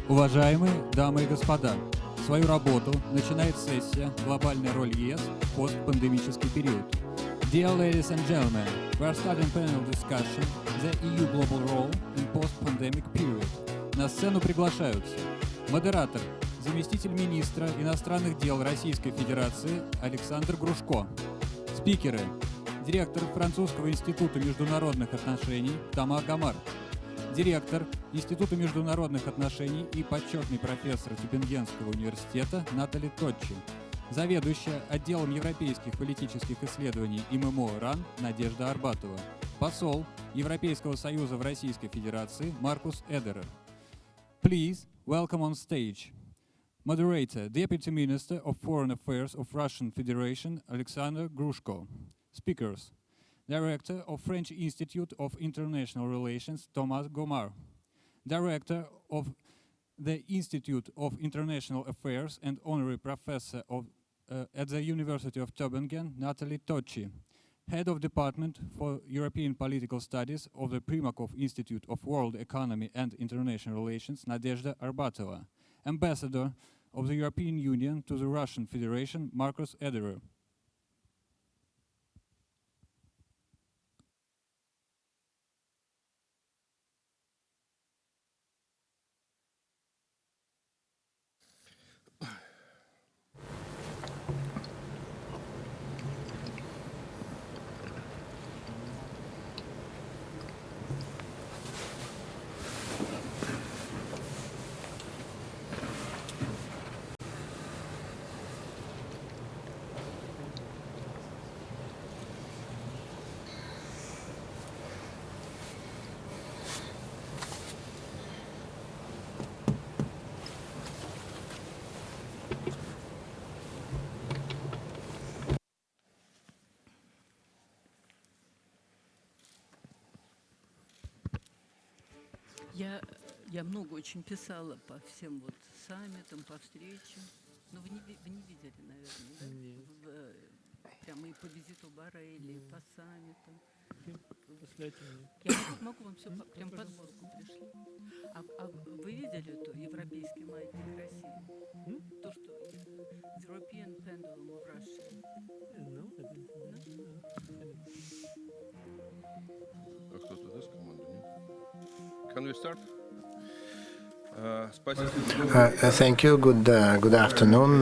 Уважаемые дамы и господа, свою работу начинает сессия «Глобальная роль ЕС в постпандемический период». Dear ladies and gentlemen, we are starting panel discussion The EU Global Role in Post-Pandemic Period. На сцену приглашаются модератор, заместитель министра иностранных дел Российской Федерации Александр Грушко, спикеры, директор Французского института международных отношений Тома Гамар, директор Института международных отношений и почетный профессор Тюбингенского университета Натали Точчи, заведующая отделом европейских политических исследований ММО РАН Надежда Арбатова, посол Европейского союза в Российской Федерации Маркус Эдерер. Please welcome on stage moderator, Deputy Minister of Foreign Affairs of Russian Federation Alexander Grushko. Speakers, Director of French Institute of International Relations Thomas Gomar, Director of the Institute of International Affairs and Honorary Professor at the University of Tübingen Natali Tocci, Head of Department for European Political Studies of the Primakov Institute of World Economy and International Relations Nadezhda Arbatova, Ambassador of the European Union to the Russian Federation Markus Ederer. Я много очень писала по всем вот саммитам, по встречам. Но вы не видели, наверное, да? Нет. Прямо и по визиту Боррелли, и по саммитам. Послайте мне. Я могу вам все прям подборку пришли. А вы видели это европейский маятник России? То, что The European Pendulum of Russia. No, I didn't. No? А кто-то даст команду, нет? Can we start? Thank you. Good afternoon,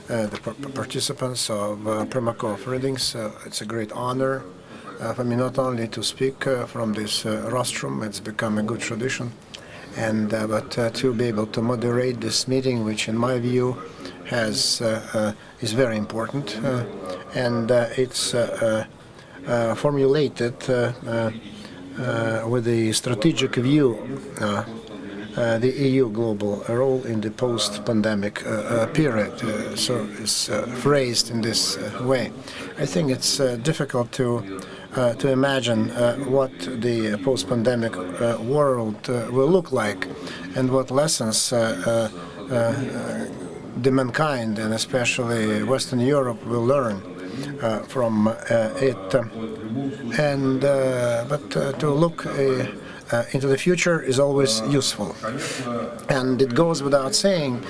the participants of Primakov Readings. It's a great honor for me not only to speak from this rostrum, it's become a good tradition, but to be able to moderate this meeting, which in my view is very important, and it's formulated with the strategic view. The EU global role in the post-pandemic period, so it's phrased in this way. I think it's difficult to imagine what the post-pandemic world will look like and what lessons the mankind, and especially Western Europe, will learn from it. But to look into the future is always useful. And it goes without saying,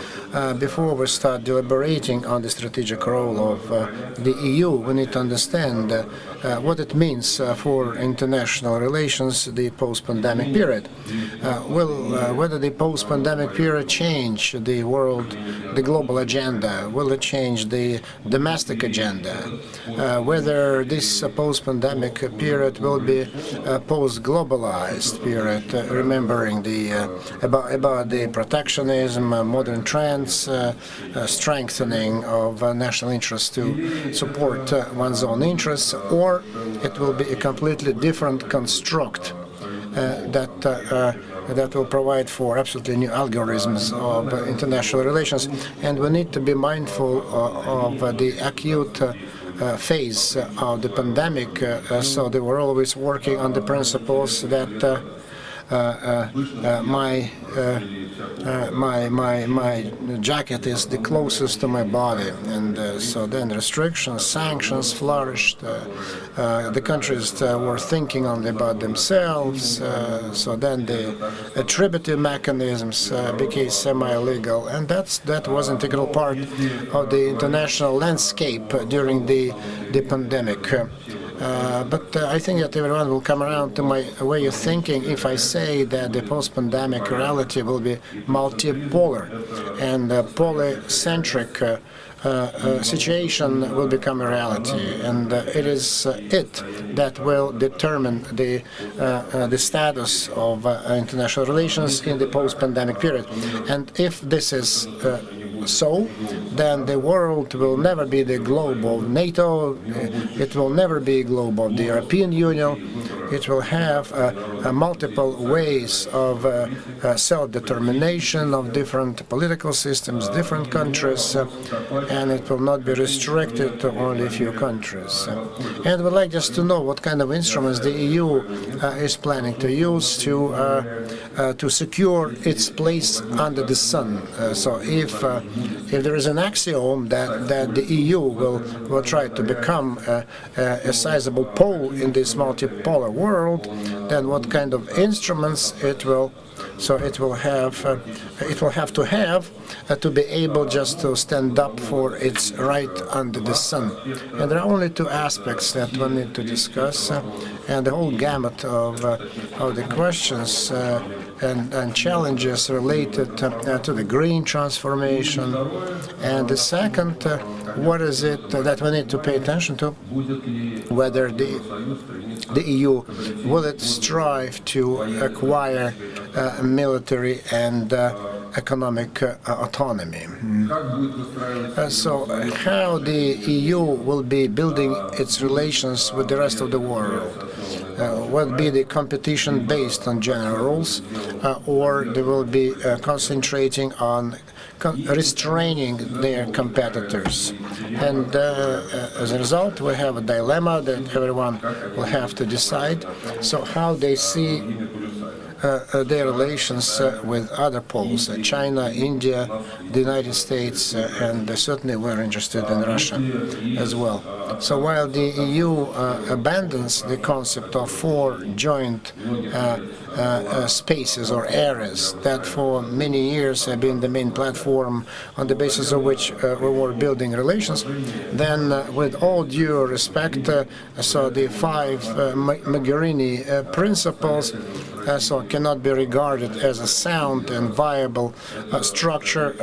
before we start deliberating on the strategic role of the EU, we need to understand what it means for international relations, the post-pandemic period. Whether the post-pandemic period change the world, the global agenda, will it change the domestic agenda, whether this post-pandemic period will be post-globalized period, remembering about the protectionism, modern trends, strengthening of national interests to support one's own interests, or it will be a completely different construct that will provide for absolutely new algorithms of international relations. And we need to be mindful of the acute phase of the pandemic, so they were always working on the principles that my jacket is the closest to my body, and so then restrictions, sanctions flourished. The countries were thinking only about themselves. So then the attributive mechanisms became semi-legal, and that was an integral part of the international landscape during the pandemic. But I think that everyone will come around to my way of thinking if I say that the post-pandemic reality will be multipolar and polycentric situation will become a reality, and it is it that will determine the status of international relations in the post-pandemic period. And if this is so, then the world will never be the globe of NATO, it will never be a globe of the European Union, it will have multiple ways of self-determination of different political systems, different countries, and it will not be restricted to only a few countries. And we'd like just to know what kind of instruments the EU is planning to use to secure its place under the sun. So if there is an axiom that the EU will try to become a sizable pole in this multipolar world, then what kind of instruments it will have to be able just to stand up for its right under the sun. And there are only two aspects that we need to discuss, and the whole gamut of the questions and challenges related to the green transformation. And the second, what is it that we need to pay attention to? Whether the EU will it strive to acquire military and economic autonomy. So how the EU will be building its relations with the rest of the world? Will be the competition based on general rules, or they will be concentrating on restraining their competitors. And as a result, we have a dilemma that everyone will have to decide. So how they see their relations with other poles, China, India, the United States, and certainly we're interested in Russia as well. So while the EU abandons the concept of four joint spaces or areas that for many years have been the main platform on the basis of which we were building relations, then with all due respect, so the five Mogherini principles so cannot be regarded as a sound and viable structure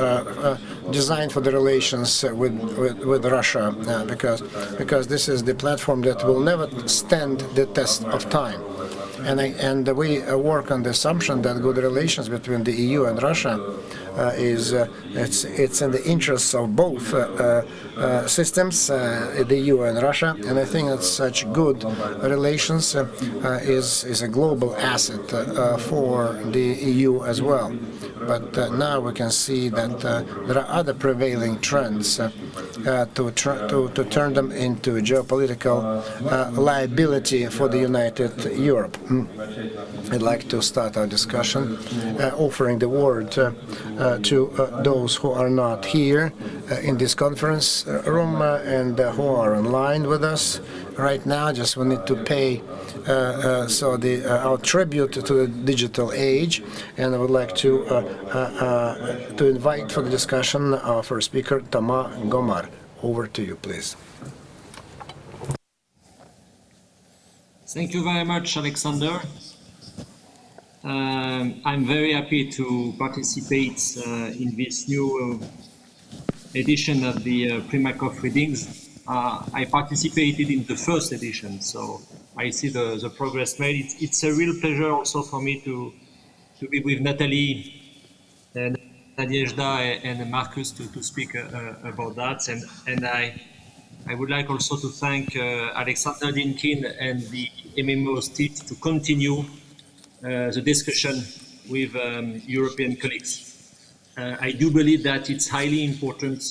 designed for the relations with Russia, because this is the platform that will never stand the test of time. And we work on the assumption that good relations between the EU and Russia it's in the interests of both systems, the EU and Russia, and I think that such good relations is a global asset for the EU as well. But now we can see that there are other prevailing trends to turn them into geopolitical liability for the United Europe. I'd like to start our discussion offering the word to those who are not here in this conference room and who are online with us right now. Just we need to pay our tribute to the digital age, and I would like to invite for the discussion our first speaker, Toma Gomar. Over to you, please. Thank you very much, Alexander. I'm very happy to participate in this new edition of the Primakov readings. I participated in the first edition, so I see the progress made. It's a real pleasure also for me to be with Natalie and Nadezhda and Marcus to speak about that. And I would like also to thank Alexander Dinkin and the MMO's team to continue the discussion with European colleagues. I do believe that it's highly important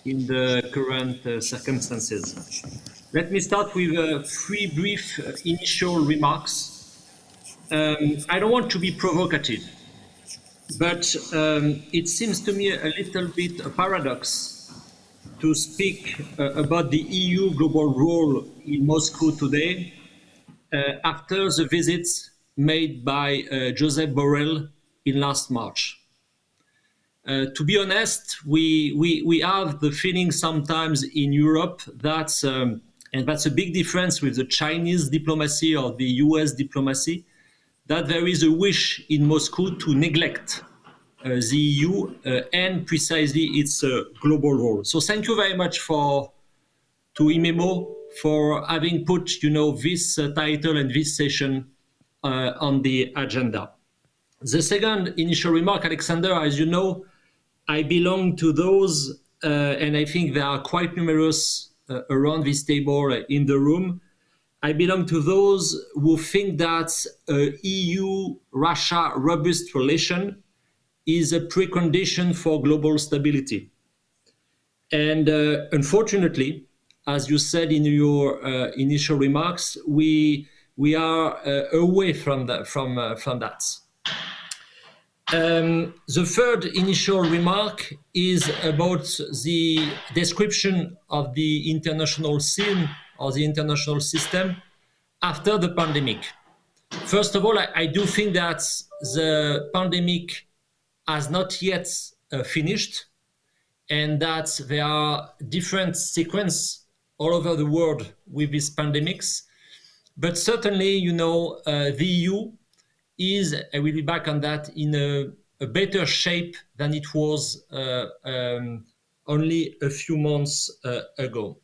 in the current circumstances. Let me start with three brief initial remarks. I don't want to be provocative, but it seems to me a little bit a paradox to speak about the EU global role in Moscow today after the visits made by Josep Borrell in last March. To be honest, we have the feeling sometimes in Europe that, and that's a big difference with the Chinese diplomacy or the US diplomacy, that there is a wish in Moscow to neglect the EU and precisely its global role. So thank you very much to IMEMO for having put, this title and this session on the agenda. The second initial remark, Alexander, as you know, I belong to those, and I think there are quite numerous around this table in the room. I belong to those who think that EU-Russia robust relation is a precondition for global stability. And unfortunately, as you said in your initial remarks, we are away from that. The third initial remark is about the description of the international scene or the international system after the pandemic. First of all, I do think that the pandemic has not yet finished, and that there are different sequences all over the world with these pandemics. But certainly, the EU is, I will be back on that, in a better shape than it was only a few months ago.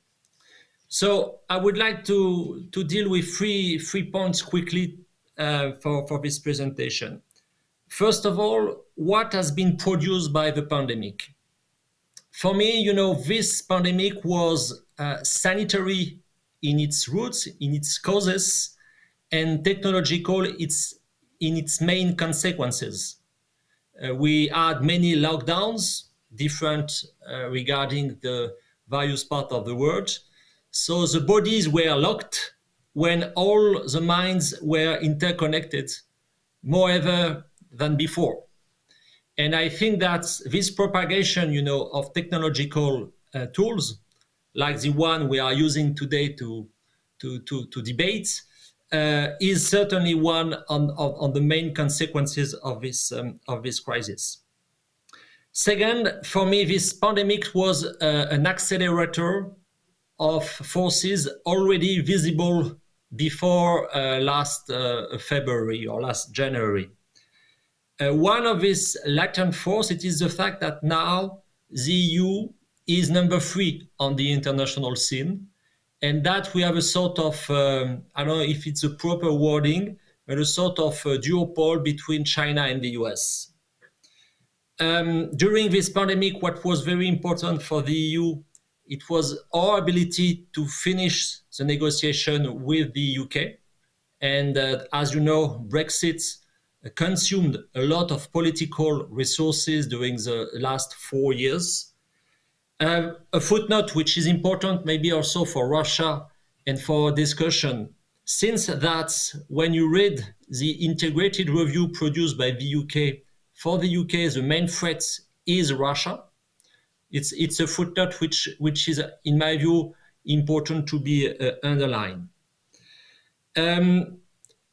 So I would like to deal with three points quickly for this presentation. First of all, what has been produced by the pandemic? For me, this pandemic was sanitary in its roots, in its causes, and technological in its main consequences. We had many lockdowns, different regarding the various parts of the world. So the bodies were locked when all the minds were interconnected more ever than before. And I think that this propagation, of technological tools, like the one we are using today to debate, is certainly one on the main consequences of this crisis. Second, for me, this pandemic was an accelerator of forces already visible before last February or last January. One of these latent force, it is the fact that now the EU is number 3 on the international scene, and that we have a sort of, I don't know if it's a proper wording, but a sort of duopoly between China and the US. During this pandemic, what was very important for the EU, it was our ability to finish the negotiation with the UK. And as you know, Brexit consumed a lot of political resources during the last 4 years. A footnote which is important maybe also for Russia and for discussion, since that when you read the integrated review produced by the UK, for the UK the main threat is Russia. It's a footnote which is, in my view, important to be underlined.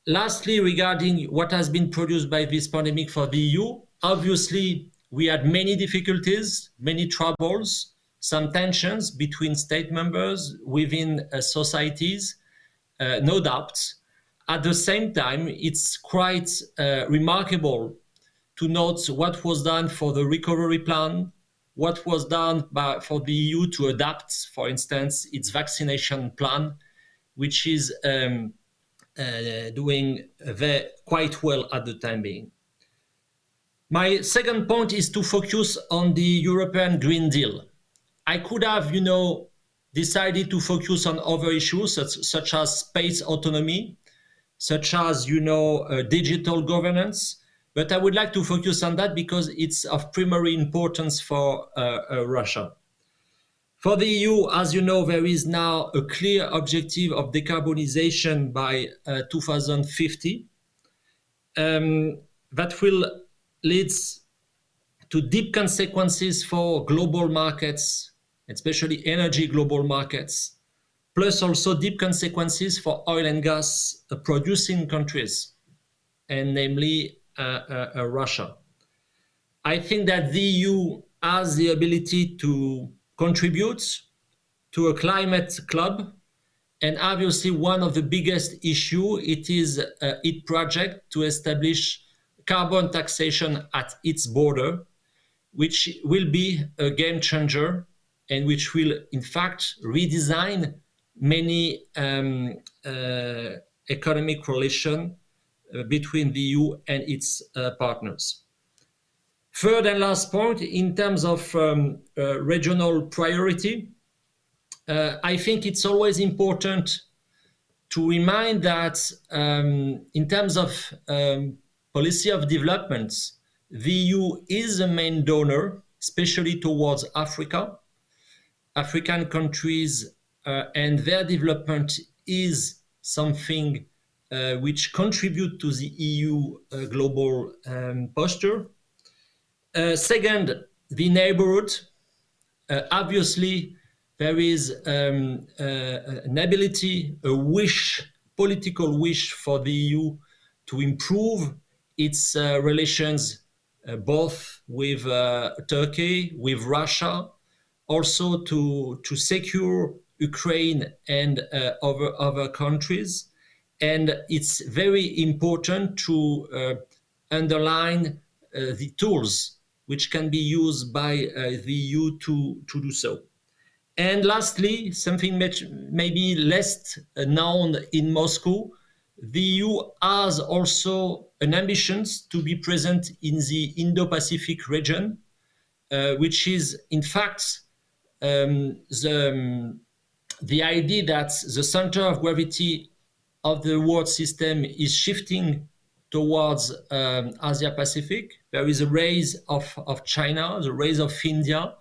Lastly, regarding what has been produced by this pandemic for the EU, obviously we had many difficulties, many troubles, some tensions between state members, within societies, no doubt. At the same time, it's quite remarkable to note what was done for the recovery plan, what was done for the EU to adapt, for instance, its vaccination plan, which is doing quite well at the time being. My second point is to focus on the European Green Deal. I could have, decided to focus on other issues such as space autonomy, such as, digital governance, but I would like to focus on that because it's of primary importance for Russia. For the EU, as you know, there is now a clear objective of decarbonization by 2050. that will lead to deep consequences for global markets, especially energy global markets, plus also deep consequences for oil and gas producing countries, and namely Russia. I think that the EU has the ability to contribute to a climate club, and obviously one of the biggest issue it is its project to establish carbon taxation at its border, which will be a game changer and which will in fact redesign many economic relation between the EU and its partners. Third and last point, in terms of regional priority, I think it's always important to remind that in terms of policy of development, the EU is a main donor, especially towards Africa. African countries and their development is something which contribute to the EU global posture. Second, the neighborhood. Obviously, there is an ability, a wish, political wish for the EU to improve its relations both with Turkey, with Russia, also to secure Ukraine and other countries. And it's very important to underline the tools which can be used by the EU to do so. And lastly, something maybe less known in Moscow, the EU has also an ambition to be present in the Indo-Pacific region, which is in fact the idea that the center of gravity of the world system is shifting towards Asia-Pacific. There is a rise of China, the rise of India,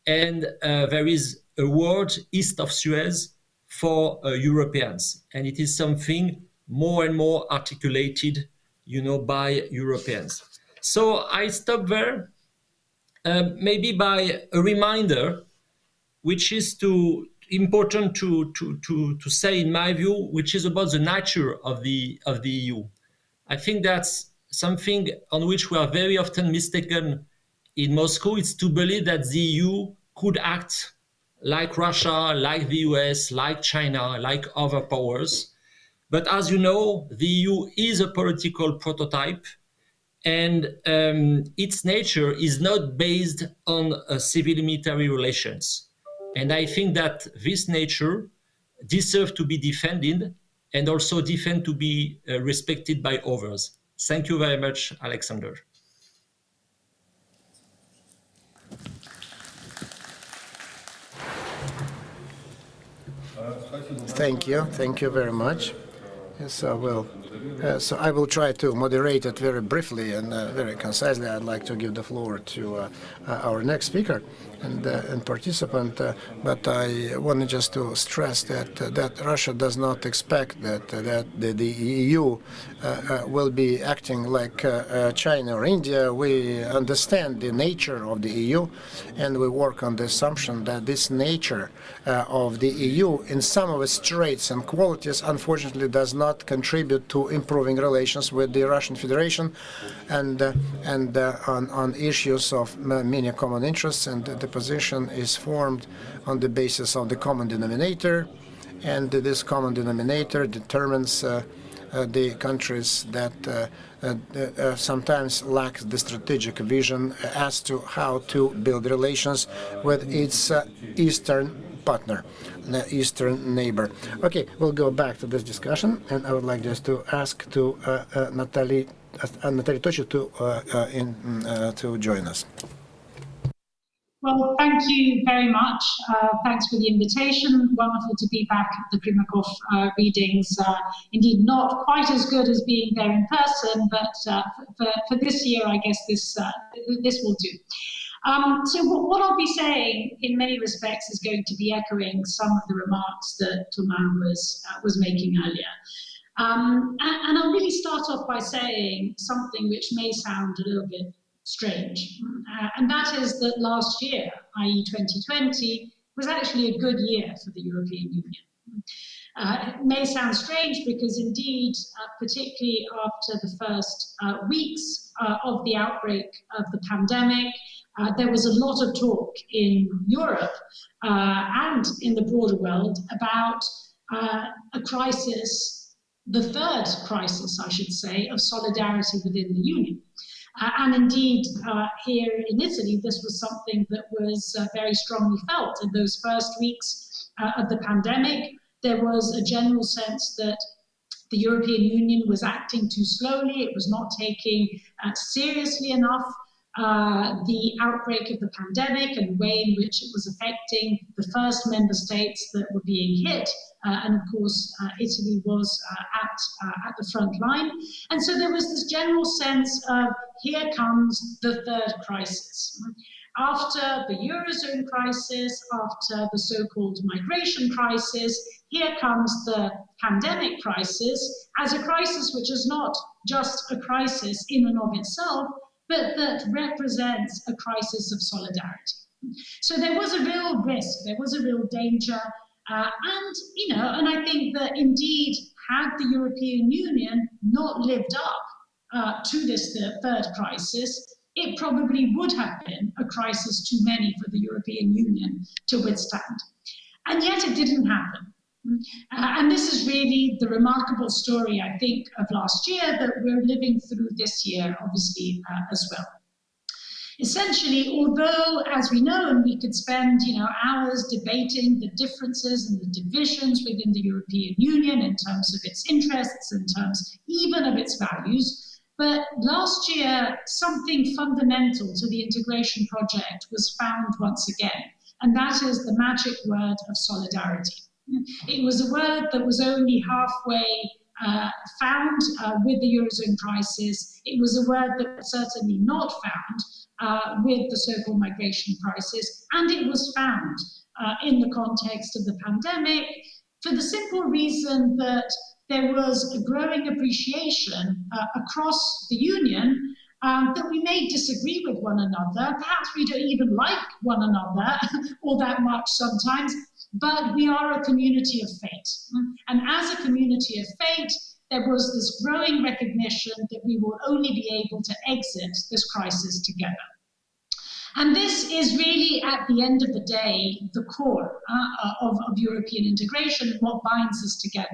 and there is a world east of Suez for Europeans. And it is something more and more articulated, by Europeans. So I stop there, maybe by a reminder, which is important to say, in my view, which is about the nature of the EU. I think that's something on which we are very often mistaken in Moscow. It's to believe that the EU could act like Russia, like the US, like China, like other powers. But as you know, the EU is a political prototype, and its nature is not based on civil military relations. And I think that this nature deserves to be defended and also defend to be respected by others. Thank you very much, Alexander. Thank you very much. Yes, I will. So I will try to moderate it very briefly and very concisely. I'd like to give the floor to our next speaker and participant, but I wanted just to stress that Russia does not expect that the EU will be acting like China or India. We understand the nature of the EU, and we work on the assumption that this nature of the EU, in some of its traits and qualities, unfortunately does not contribute to improving relations with the Russian Federation, and on issues of many common interests, and the position is formed on the basis of the common denominator, and this common denominator determines the countries that sometimes lack the strategic vision as to how to build relations with its eastern partner, the eastern neighbor. Okay, we'll go back to this discussion, and I would like just to ask to Natalie Tochi to join us. Well, thank you very much. Thanks for the invitation. Wonderful to be back at the Primakov readings. Indeed, not quite as good as being there in person, but for this year, I guess this will do. So what I'll be saying, in many respects, is going to be echoing some of the remarks that Thomas was making earlier. And I'll really start off by saying something which may sound a little bit strange, and that is that last year, i.e. 2020, was actually a good year for the European Union. It may sound strange because indeed, particularly after the first weeks of the outbreak of the pandemic, there was a lot of talk in Europe and in the broader world about a crisis, the third crisis, I should say, of solidarity within the Union. And indeed, here in Italy, this was something that was very strongly felt in those first weeks of the pandemic. There was a general sense that the European Union was acting too slowly. It was not taking seriously enough the outbreak of the pandemic and the way in which it was affecting the first member states that were being hit. And of course, Italy was at the front line. And so there was this general sense of, here comes the third crisis. After the Eurozone crisis, after the so-called migration crisis, here comes the pandemic crisis as a crisis which is not just a crisis in and of itself, but that represents a crisis of solidarity. So there was a real risk, there was a real danger, and I think that indeed, had the European Union not lived up to this third crisis, it probably would have been a crisis too many for the European Union to withstand. And yet it didn't happen. And this is really the remarkable story, I think, of last year that we're living through this year, obviously, as well. Essentially, although, as we know, and we could spend hours debating the differences and the divisions within the European Union in terms of its interests, in terms even of its values, but last year, something fundamental to the integration project was found once again, and that is the magic word of solidarity. It was a word that was only halfway found with the Eurozone crisis. It was a word that was certainly not found with the so-called migration crisis, and it was found in the context of the pandemic for the simple reason that there was a growing appreciation across the Union that we may disagree with one another. Perhaps we don't even like one another all that much sometimes, but we are a community of fate. And as a community of fate, there was this growing recognition that we will only be able to exit this crisis together. And this is really, at the end of the day, the core of European integration, what binds us together.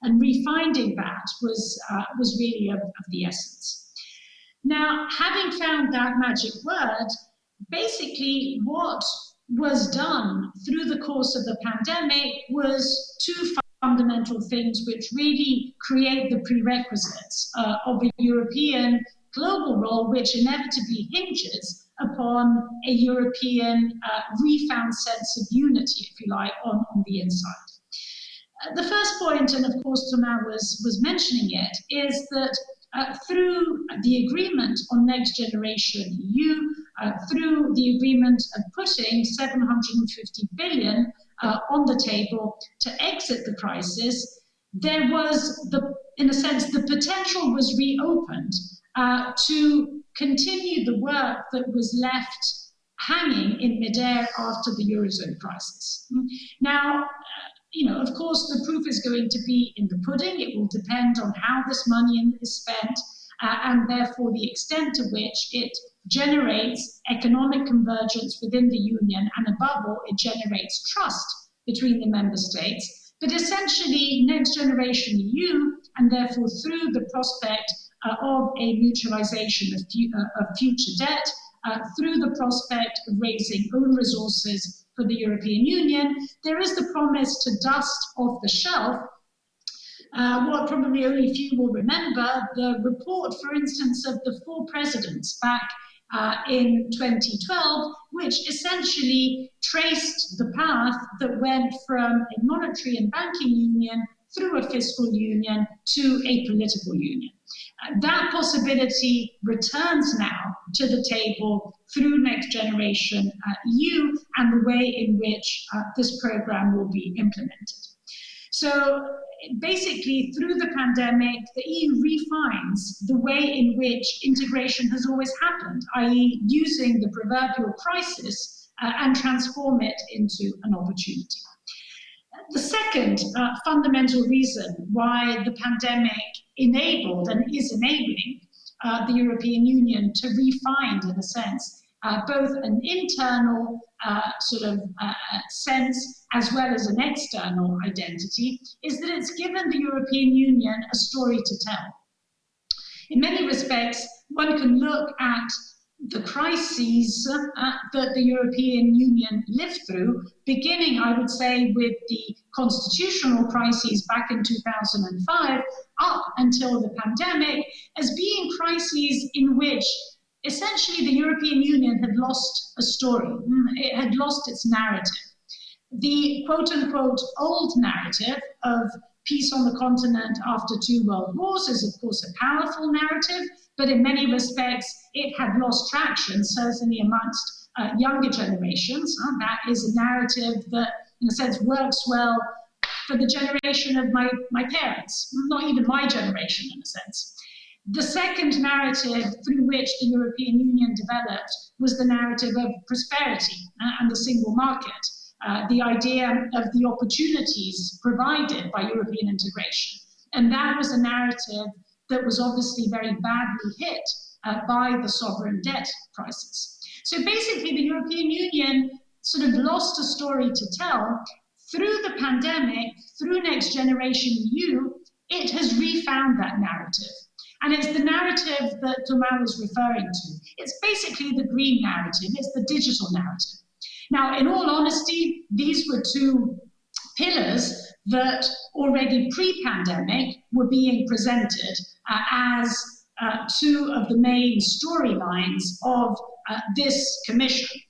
And refinding that was really of the essence. Now, having found that magic word, basically what was done through the course of the pandemic was two fundamental things which really create the prerequisites of a European global role, which inevitably hinges upon a European refound sense of unity, if you like, on the inside. The first point, and of course Thomas was mentioning it, is that through the agreement on Next Generation EU, through the agreement of putting 750 billion on the table to exit the crisis, there was, in a sense, the potential was reopened to continue the work that was left hanging in midair after the Eurozone crisis. Now, of course, the proof is going to be in the pudding. It will depend on how this money is spent and therefore the extent to which it generates economic convergence within the Union, and above all, it generates trust between the member states. But essentially, Next Generation EU, and therefore through the prospect of a mutualization of future debt, through the prospect of raising own resources for the European Union, there is the promise to dust off the shelf what probably only few will remember, the report, for instance, of the 4 presidents back in 2012, which essentially traced the path that went from a monetary and banking union through a fiscal union to a political union. That possibility returns now to the table through Next Generation EU and the way in which this program will be implemented. So basically, through the pandemic, the EU refines the way in which integration has always happened, i.e. using the proverbial crisis and transform it into an opportunity. The second fundamental reason why the pandemic enabled and is enabling the European Union to refine, in a sense, both an internal sense as well as an external identity, is that it's given the European Union a story to tell. In many respects, one can look at the crises that the European Union lived through, beginning, I would say, with the constitutional crises back in 2005, up until the pandemic, as being crises in which essentially the European Union had lost a story. It had lost its narrative. The quote-unquote old narrative of peace on the continent after 2 world wars is, of course, a powerful narrative, but in many respects, it had lost traction, certainly amongst younger generations. That is a narrative that, in a sense, works well for the generation of my parents, not even my generation, in a sense. The second narrative through which the European Union developed was the narrative of prosperity and the single market. The idea of the opportunities provided by European integration. And that was a narrative that was obviously very badly hit by the sovereign debt crisis. So basically, the European Union sort of lost a story to tell. Through the pandemic, through Next Generation EU, it has refound that narrative. And it's the narrative that Thomas was referring to. It's basically the green narrative, it's the digital narrative. Now, in all honesty, these were two pillars that already pre-pandemic were being presented as two of the main storylines of this commission.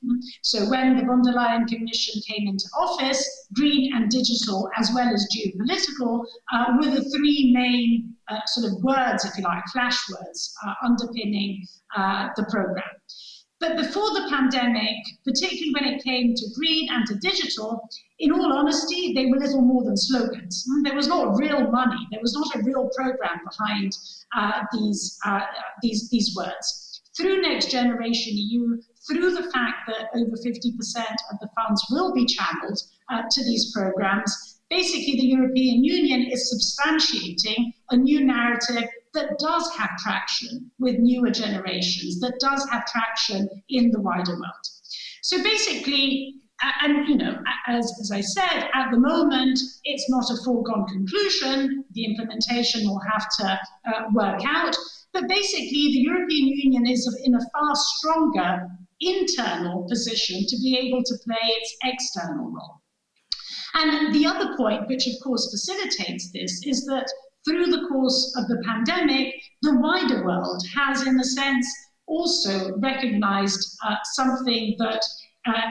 So when the von der Leyen Commission came into office, green and digital, as well as geopolitical, were the three main sort of words, if you like, flash words underpinning the program. But before the pandemic, particularly when it came to green and to digital, in all honesty, they were little more than slogans. There was not real money. There was not a real program behind these words. Through Next Generation EU, through the fact that over 50% of the funds will be channeled to these programs, basically the European Union is substantiating a new narrative that does have traction with newer generations, that does have traction in the wider world. So basically, and you know, as I said, at the moment, it's not a foregone conclusion. The implementation will have to work out. But basically, the European Union is in a far stronger internal position to be able to play its external role. And the other point, which of course facilitates this, is that through the course of the pandemic, the wider world has, in a sense, also recognized something that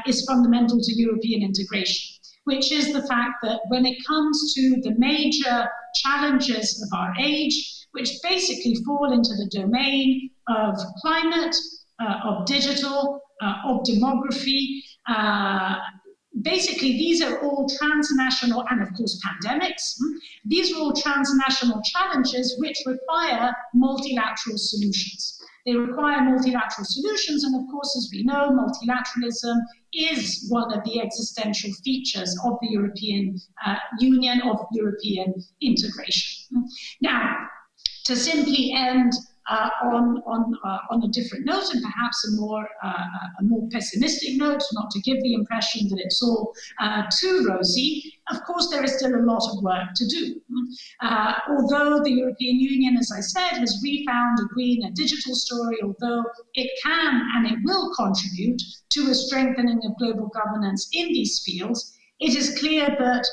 is fundamental to European integration, which is the fact that when it comes to the major challenges of our age, which basically fall into the domain of climate, of digital, of demography, basically, these are all transnational, and of course pandemics, these are all transnational challenges which require multilateral solutions. They require multilateral solutions, and of course, as we know, multilateralism is one of the existential features of the European Union, of European integration. Now, to simply end on a different note, and perhaps a more pessimistic note, not to give the impression that it's all too rosy, of course there is still a lot of work to do. Although the European Union, as I said, has refound a green and digital story, although it can and it will contribute to a strengthening of global governance in these fields, it is clear that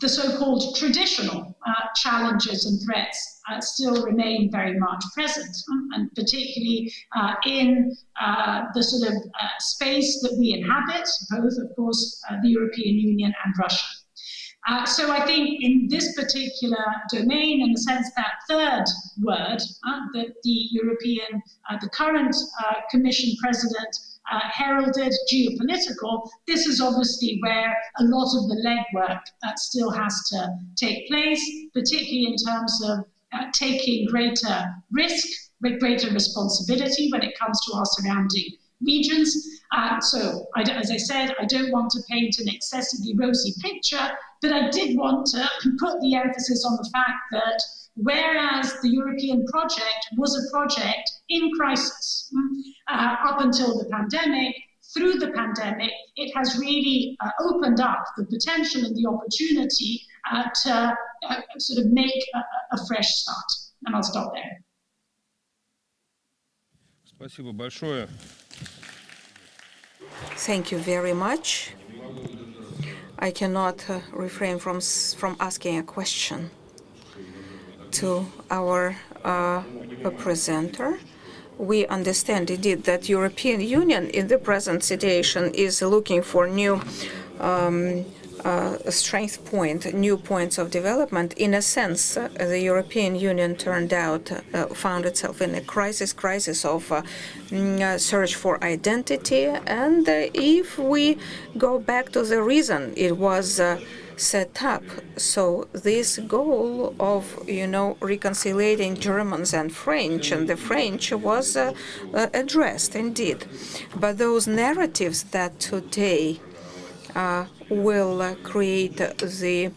the so-called traditional challenges and threats still remain very much present, and particularly in the sort of space that we inhabit, both, of course, the European Union and Russia. So I think in this particular domain, in the sense that third word that the current Commission President heralded geopolitical, this is obviously where a lot of the legwork still has to take place, particularly in terms of taking greater risk, with greater responsibility when it comes to our surrounding regions. So, as I said, I don't want to paint an excessively rosy picture, but I did want to put the emphasis on the fact that whereas the European project was a project in crisis up until the pandemic, through the pandemic, it has really opened up the potential and the opportunity to sort of make a fresh start. And I'll stop there. Спасибо большое. Thank you very much. I cannot refrain from asking a question to our presenter. We understand indeed that European Union in the present situation is looking for new strength point, new points of development. In a sense, the European Union found itself in a crisis of search for identity. And if we go back to the reason it was set up, so this goal of, reconciliating Germans and French, and the French was addressed indeed. But those narratives that today will create the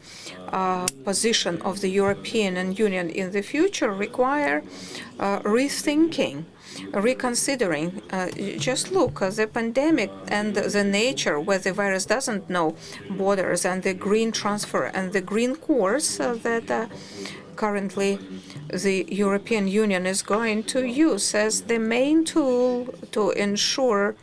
position of the European Union in the future require rethinking, reconsidering. Just look at the pandemic and the nature where the virus doesn't know borders, and the green transfer and the green course that currently the European Union is going to use as the main tool to ensure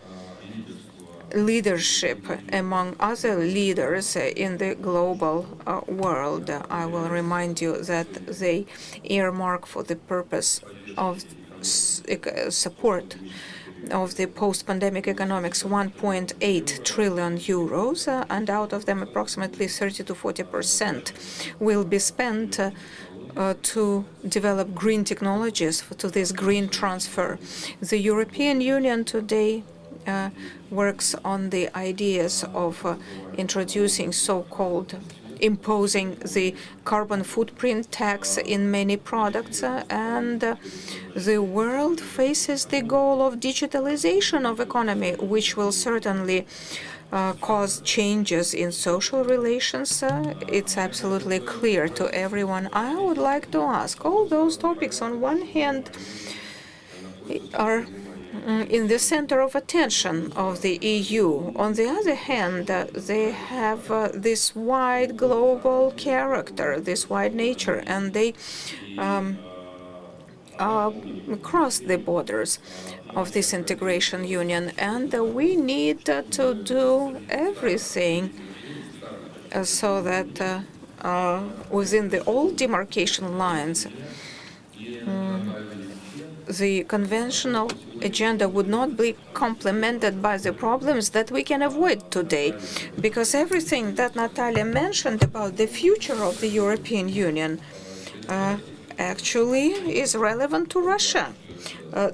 leadership among other leaders in the global world. I will remind you that they earmark for the purpose of support of the post-pandemic economics 1.8 trillion euros, and out of them approximately 30 to 40% will be spent to develop green technologies to this green transfer. The European Union today works on the ideas of introducing so-called imposing the carbon footprint tax in many products, and the world faces the goal of digitalization of economy, which will certainly cause changes in social relations. It's absolutely clear to everyone. I would like to ask, all those topics on one hand are in the center of attention of the EU. On the other hand, they have this wide global character, this wide nature, and they cross the borders of this integration union. And we need to do everything so that within the old demarcation lines, the conventional agenda would not be complemented by the problems that we can avoid today, because everything that Natalia mentioned about the future of the European Union actually is relevant to Russia,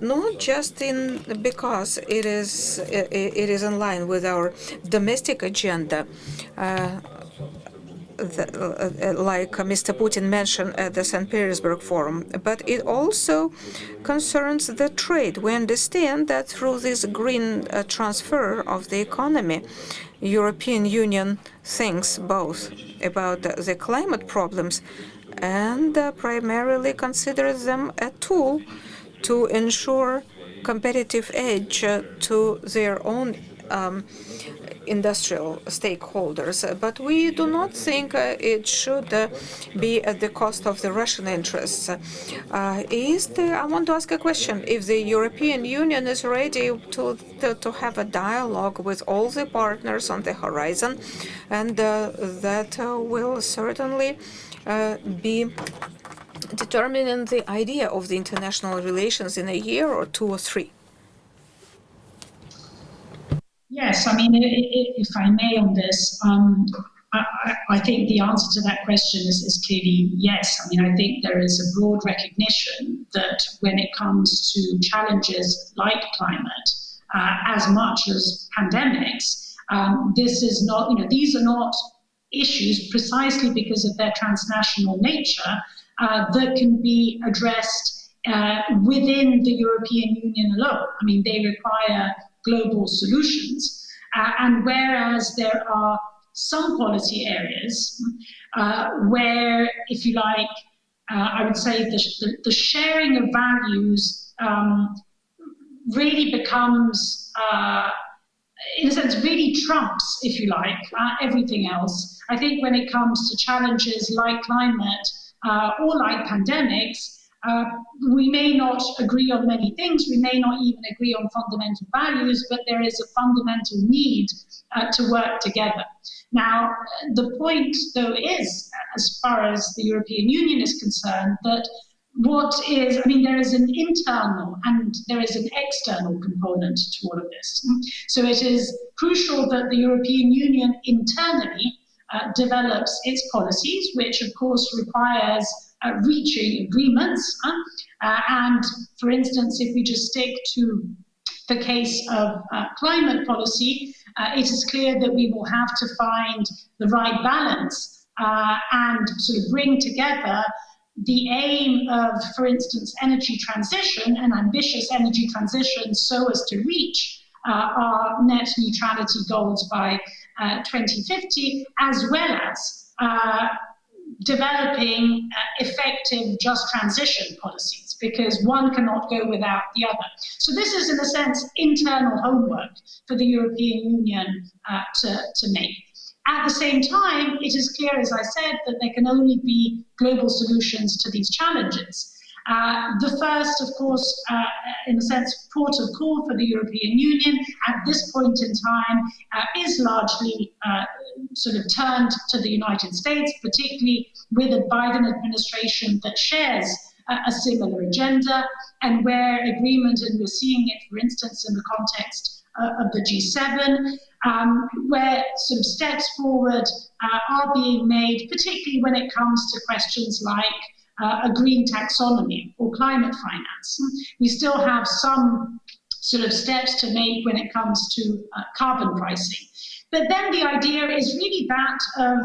not just because it is in line with our domestic agenda. Like Mr. Putin mentioned at the St. Petersburg Forum, but it also concerns the trade. We understand that through this green transfer of the economy, European Union thinks both about the climate problems and primarily considers them a tool to ensure competitive edge to their own industrial stakeholders, but we do not think it should be at the cost of the Russian interests. I want to ask a question. If the European Union is ready to have a dialogue with all the partners on the horizon, and that will certainly be determining the idea of the international relations in a year or two or three. Yes, I mean, if I may on this, I think the answer to that question is clearly yes. I mean, I think there is a broad recognition that when it comes to challenges like climate, as much as pandemics. This is not, these are not issues precisely because of their transnational nature that can be addressed within the European Union alone. I mean, they require global solutions. And whereas there are some policy areas where, if you like, I would say the sharing of values really becomes, in a sense, really trumps, if you like, everything else. I think when it comes to challenges like climate or like pandemics, we may not agree on many things, we may not even agree on fundamental values, but there is a fundamental need to work together. Now, the point, though, is, as far as the European Union is concerned, that there is an internal and there is an external component to all of this. So it is crucial that the European Union internally develops its policies, which of course requires reaching agreements. And for instance, if we just stick to the case of climate policy, it is clear that we will have to find the right balance and sort of bring together the aim of, for instance, energy transition, an ambitious energy transition, so as to reach our net neutrality goals by 2050, as well as developing effective just transition policies, because one cannot go without the other. So this is, in a sense, internal homework for the European Union to make. At the same time, it is clear, as I said, that there can only be global solutions to these challenges. The first, of course, in a sense, port of call for the European Union at this point in time is largely sort of turned to the United States, particularly with a Biden administration that shares a similar agenda, and where agreement, and we're seeing it, for instance, in the context of the G7, where sort of steps forward are being made, particularly when it comes to questions like a green taxonomy or climate finance. We still have some sort of steps to make when it comes to carbon pricing. But then the idea is really that of,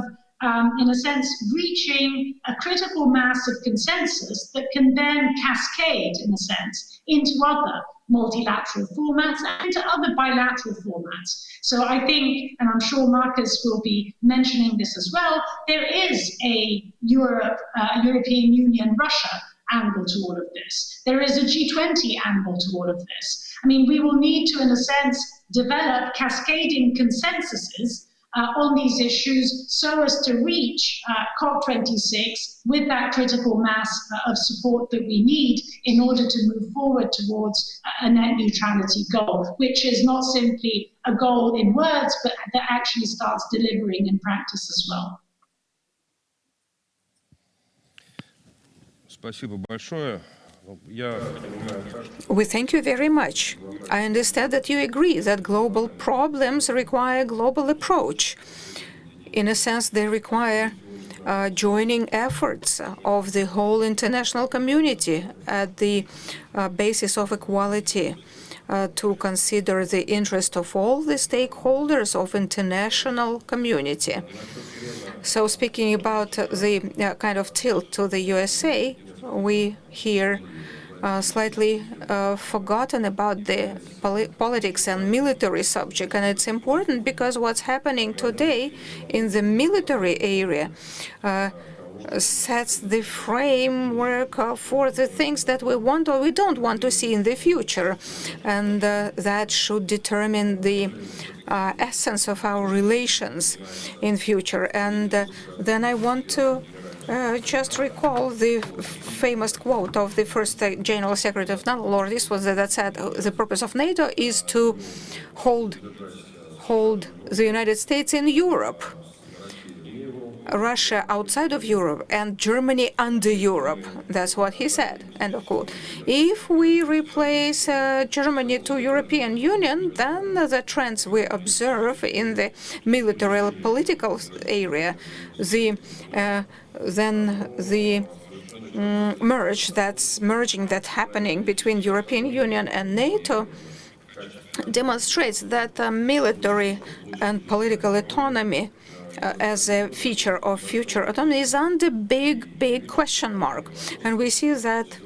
in a sense, reaching a critical mass of consensus that can then cascade, in a sense, into other multilateral formats and into other bilateral formats. So I think, and I'm sure Marcus will be mentioning this as well, there is a European Union Russia angle to all of this. There is a G20 angle to all of this. I mean, we will need to, in a sense, develop cascading consensuses on these issues so as to reach COP26 with that critical mass of support that we need in order to move forward towards a net neutrality goal, which is not simply a goal in words, but that actually starts delivering in practice as well. Спасибо большое. We thank you very much. I understand that you agree that global problems require a global approach. In a sense, they require joining efforts of the whole international community at the basis of equality to consider the interest of all the stakeholders of international community. So speaking about the kind of tilt to the USA, we here slightly forgotten about the politics and military subject. And it's important because what's happening today in the military area sets the framework for the things that we want or we don't want to see in the future. And that should determine the essence of our relations in future. And then I want to just recall the famous quote of the first General Secretary of NATO, Lord Eastwood, that said the purpose of NATO is to hold the United States in Europe, Russia outside of Europe, and Germany under Europe. That's what he said, end of quote. If we replace Germany to European Union, then the trends we observe in the military political area, then the merging that's happening between European Union and NATO demonstrates that military and political autonomy as a feature of future autonomy is under big question mark. And we see that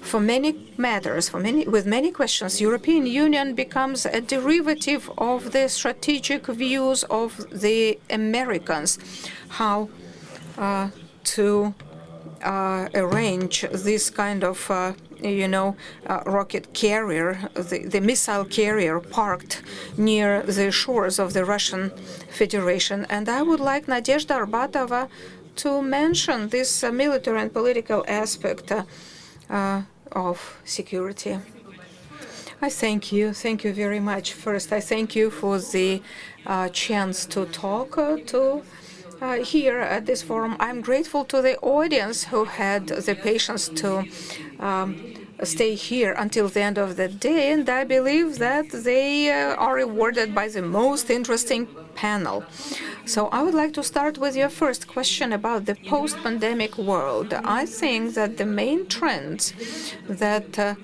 for many matters, with many questions, European Union becomes a derivative of the strategic views of the Americans, how to arrange this kind of rocket carrier, the missile carrier parked near the shores of the Russian Federation. And I would like Nadezhda Arbatova to mention this military and political aspect of security. I thank you. Thank you very much. First, I thank you for the chance to talk here at this forum. I'm grateful to the audience who had the patience to stay here until the end of the day, and I believe that they are rewarded by the most interesting panel. So I would like to start with your first question about the post-pandemic world. I think that the main trends that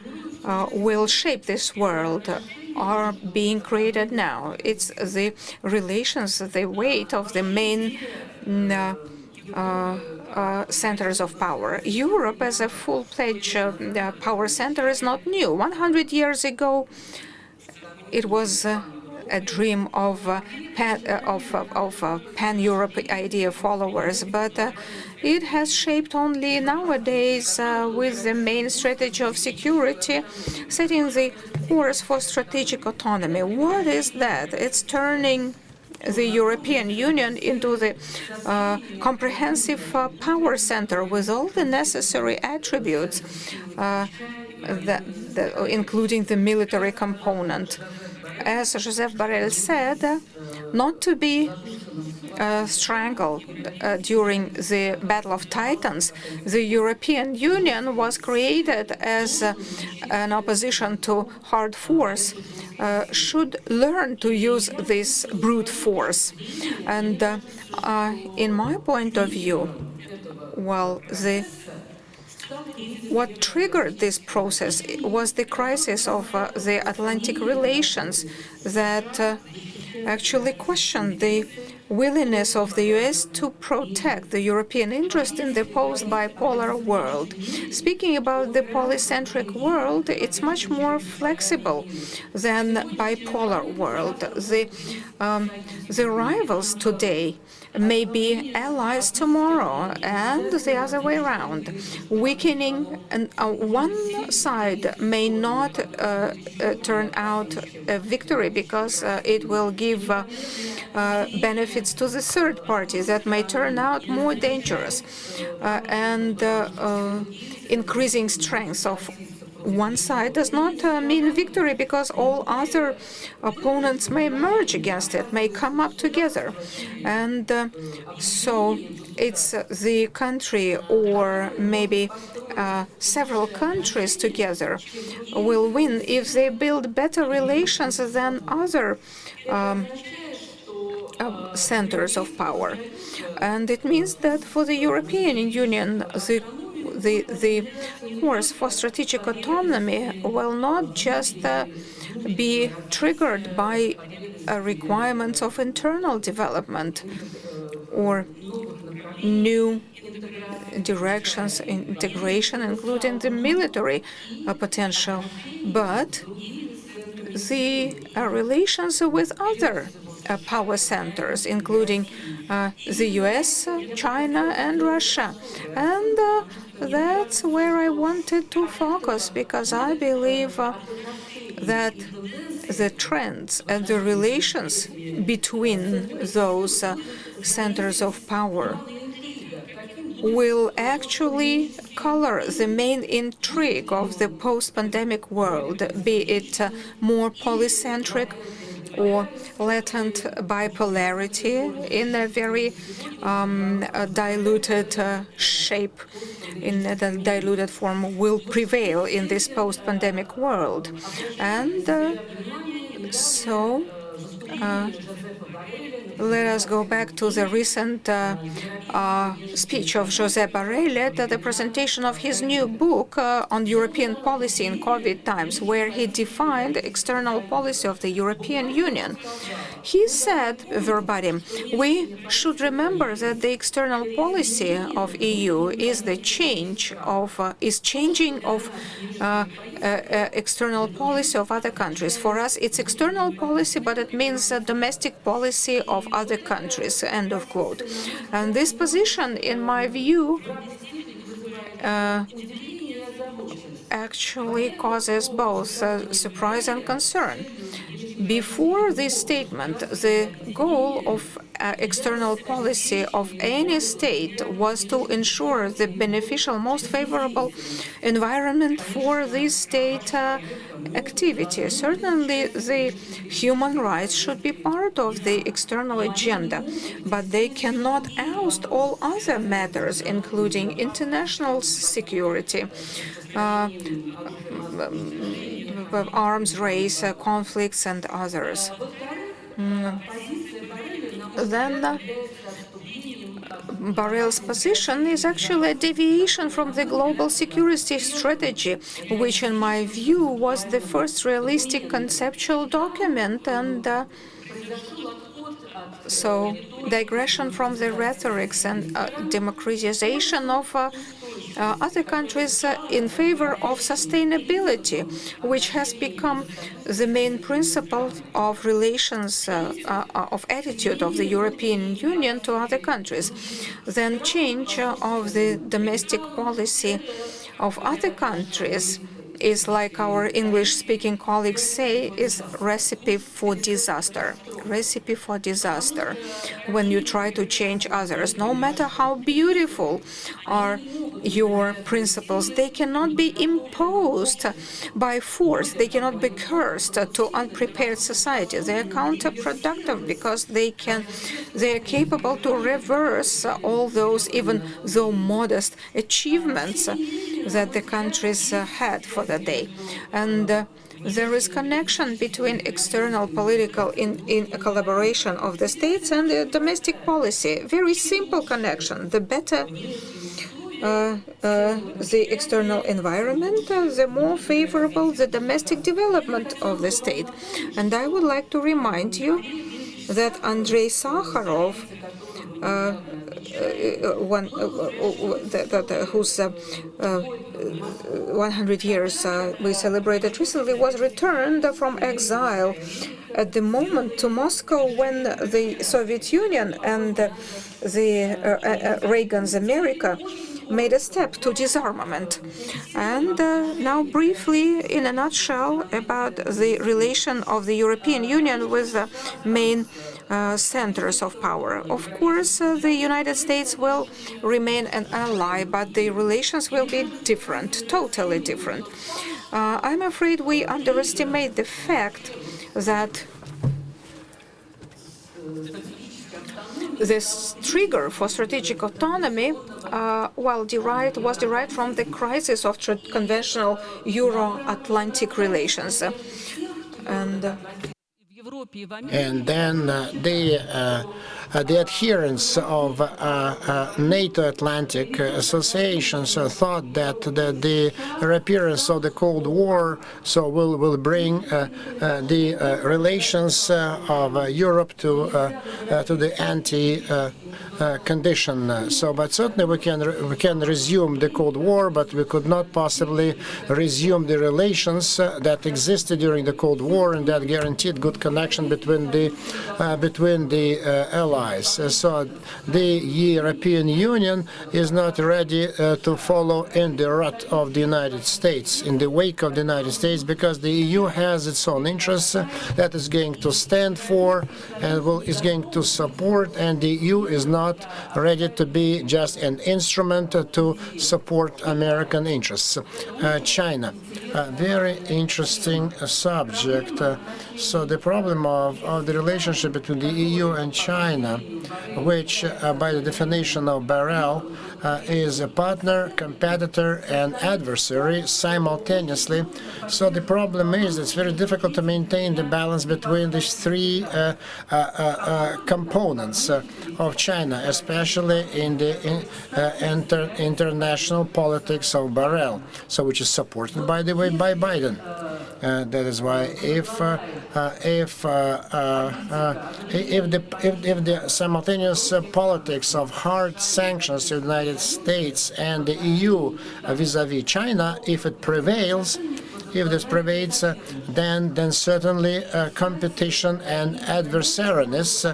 will shape this world are being created now. It's the relations, the weight of the main centers of power. Europe as a full-fledged power center is not new. 100 years ago, it was a dream of pan-Europe idea followers, but it has shaped only nowadays with the main strategy of security, setting the course for strategic autonomy. What is that? It's turning the European Union into the comprehensive power center with all the necessary attributes, including the military component. As Joseph Borrell said, not to be strangled during the Battle of Titans, the European Union was created as an opposition to hard force, should learn to use this brute force. And in my point of view, well, what triggered this process was the crisis of the Atlantic relations that actually questioned the willingness of the US to protect the European interest in the post-bipolar world. Speaking about the polycentric world, it's much more flexible than bipolar world. The rivals today may be allies tomorrow, and the other way around. Weakening one side may not turn out a victory because it will give benefits to the third party that may turn out more dangerous, and increasing strength of one side does not mean victory, because all other opponents may merge against it, may come up together. And so it's the country, or maybe several countries together, will win if they build better relations than other centers of power. And it means that for the European Union, the course for strategic autonomy will not just be triggered by requirements of internal development or new directions, integration, including the military potential, but the relations with other power centers, including the US, China, and Russia. And that's where I wanted to focus, because I believe that the trends and the relations between those centers of power will actually color the main intrigue of the post-pandemic world, be it more polycentric or latent bipolarity in a very diluted shape, in a diluted form, will prevail in this post-pandemic world. And so let us go back to the recent speech of Josep Borrell at the presentation of his new book on European policy in COVID times, where he defined the external policy of the European Union. He said, verbatim, "We should remember that the external policy of EU is changing of external policy of other countries. For us, it's external policy, but it means domestic policy of other countries," end of quote. And this position, in my view, actually causes both surprise and concern. Before this statement, the goal of external policy of any state was to ensure the beneficial, most favorable environment for this state activity. Certainly, the human rights should be part of the external agenda, but they cannot oust all other matters, including international security, arms race, conflicts, and others. Then Borrell's position is actually a deviation from the global security strategy, which, in my view, was the first realistic conceptual document, and so digression from the rhetorics and democratization of other countries in favor of sustainability, which has become the main principle of relations, of attitude of the European Union to other countries. Then change of the domestic policy of other countries is, like our English-speaking colleagues say, is recipe for disaster. Recipe for disaster. When you try to change others, no matter how beautiful are your principles, they cannot be imposed by force. They cannot be cursed to unprepared society. They are counterproductive because they are capable to reverse all those, even though modest, achievements that the countries had for the day. And there is connection between external political in collaboration of the states and the domestic policy. Very simple connection. The better the external environment, the more favorable the domestic development of the state. And I would like to remind you that Andrei Sakharov, whose 100 years we celebrated recently, was returned from exile at the moment to Moscow when the Soviet Union and the Reagan's America made a step to disarmament. And now briefly, in a nutshell, about the relation of the European Union with the main centers of power. Of course, the United States will remain an ally, but the relations will be different, totally different. I'm afraid we underestimate the fact that this trigger for strategic autonomy was derived from the crisis of conventional Euro-Atlantic relations. And then the adherents of NATO Atlantic associations thought that the reappearance of the Cold War will bring the relations of Europe to the ante condition. But certainly we can resume the Cold War, but we could not possibly resume the relations that existed during the Cold War and that guaranteed good connection between the allies. So the European Union is not ready to follow in the rut of the United States, in the wake of the United States, because the EU has its own interests that is going to stand for and is going to support, and the EU is not ready to be just an instrument to support American interests. China, a very interesting subject. So the problem of the relationship between the EU and China, which by the definition of Borrell is a partner, competitor, and adversary simultaneously. So the problem is it's very difficult to maintain the balance between these three components of China, especially in the international politics of Borrell, so which is supported, by the way, by Biden. That is why if the simultaneous politics of hard sanctions to the United States and the EU vis-à-vis China, if it prevails, if this prevails, then certainly competition and adversariness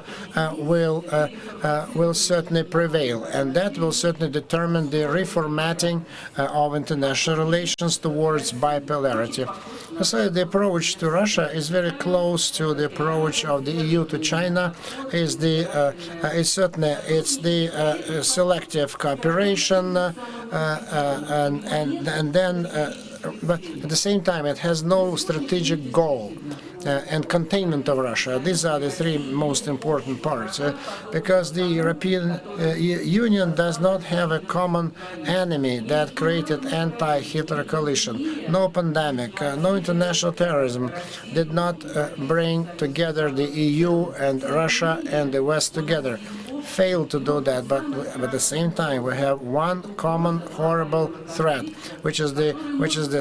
will certainly prevail, and that will certainly determine the reformatting of international relations towards bipolarity. So the approach to Russia is very close to the approach of the EU to China. It's the selective cooperation, and then. But at the same time, it has no strategic goal and containment of Russia. These are the three most important parts, because the European Union does not have a common enemy that created anti-Hitler coalition. No pandemic, no international terrorism did not bring together the EU and Russia and the West together. Failed to do that, but at the same time we have one common horrible threat, which is the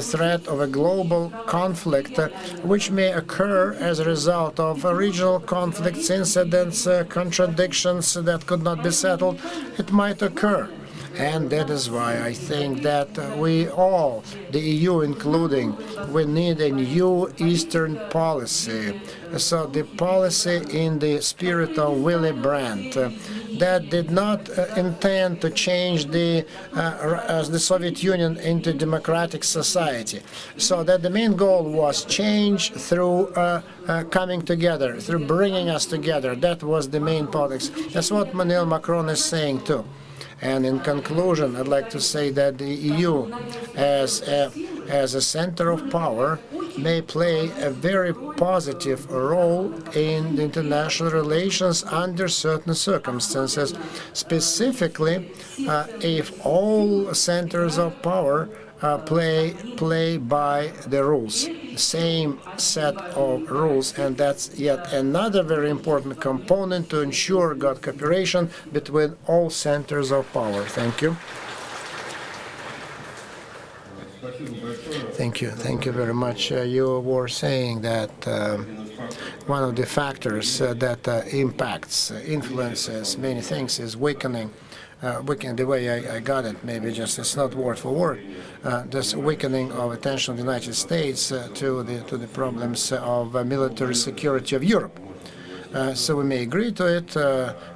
threat of a global conflict, which may occur as a result of regional conflicts, incidents, contradictions that could not be settled. It might occur. And that is why I think that we all, the EU including, we need a new Eastern policy. So the policy in the spirit of Willy Brandt that did not intend to change the Soviet Union into democratic society. So that the main goal was change through coming together, through bringing us together. That was the main politics. That's what Emmanuel Macron is saying too. And in conclusion, I'd like to say that the EU, as a center of power, may play a very positive role in the international relations under certain circumstances, specifically if all centers of power play by the rules, same set of rules, and that's yet another very important component to ensure good cooperation between all centers of power. Thank you. Thank you very much. You were saying that one of the factors that influences many things is weakening. The way I got it, maybe just it's not word for word. This weakening of attention of the United States to the problems of military security of Europe. So we may agree to it,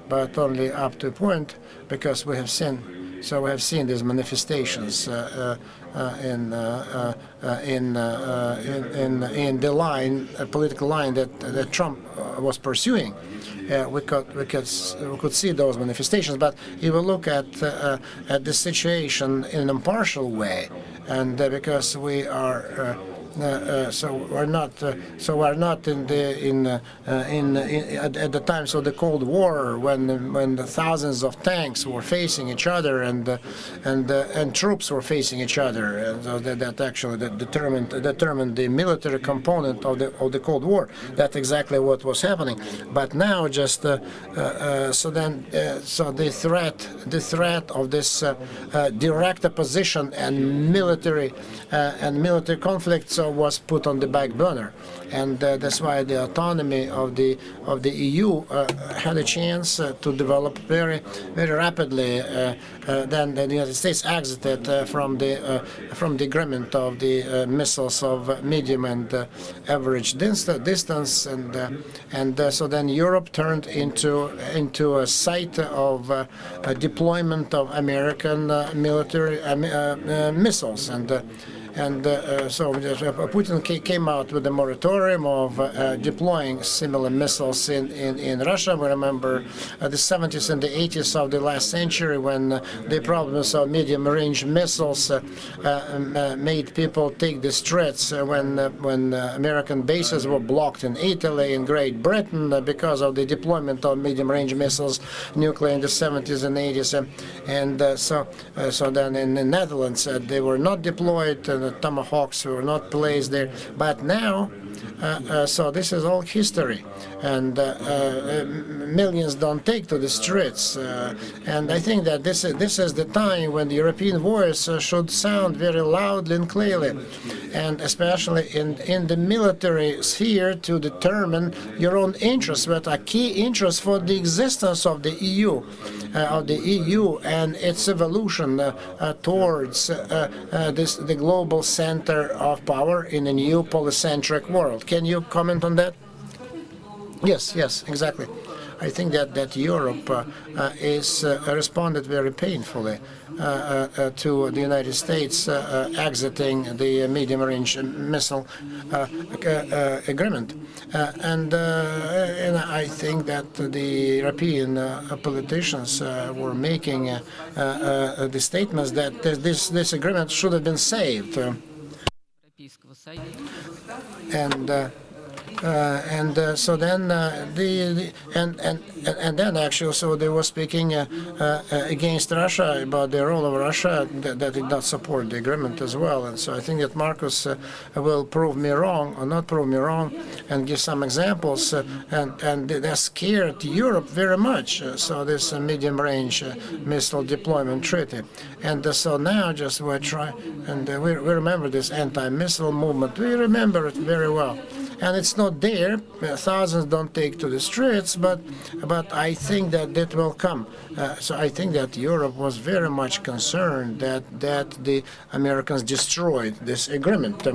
but only up to a point, because we have seen. So we have seen these manifestations in the line, political line that Trump was pursuing. We could see those manifestations, but if we look at the situation in an impartial way, and because we are. So we're not at the times of the Cold War when the thousands of tanks were facing each other and troops were facing each other, and so that actually determined the military component of the Cold War. That's exactly what was happening. But now just so the threat of this direct opposition and military conflicts was put on the back burner, and that's why the autonomy of the EU had a chance to develop very rapidly. Then the United States exited from the agreement of the missiles of medium and average distance, and so then Europe turned into a site of deployment of American military missiles, So Putin came out with a moratorium of deploying similar missiles in Russia. We remember the 70s and the 80s of the last century when the problems of medium-range missiles made people take the streets when American bases were blocked in Italy and Great Britain because of the deployment of medium-range missiles, nuclear in the 70s and 80s. So then in the Netherlands, they were not deployed, and the Tomahawks were not placed there. But now, so this is all history, and millions don't take to the streets. And I think that this is the time when the European voice should sound very loudly and clearly, and especially in the military sphere, to determine your own interests, what are key interests for the existence of the EU. And its evolution towards the global center of power in a new polycentric world. Can you comment on that? Yes, exactly. I think that Europe is responded very painfully to the United States exiting the medium-range missile agreement, and I think that the European politicians were making the statements that this agreement should have been saved, so then then actually, so they were speaking against Russia, about the role of Russia, that did not support the agreement as well. And so I think that Marcus will prove me wrong, or not prove me wrong, and give some examples. And that scared Europe very much. So this medium-range missile deployment treaty. And so now just we try, and we remember this anti-missile movement. We remember it very well. And it's not there. Thousands don't take to the streets, but I think that will come. So I think that Europe was very much concerned that the Americans destroyed this agreement,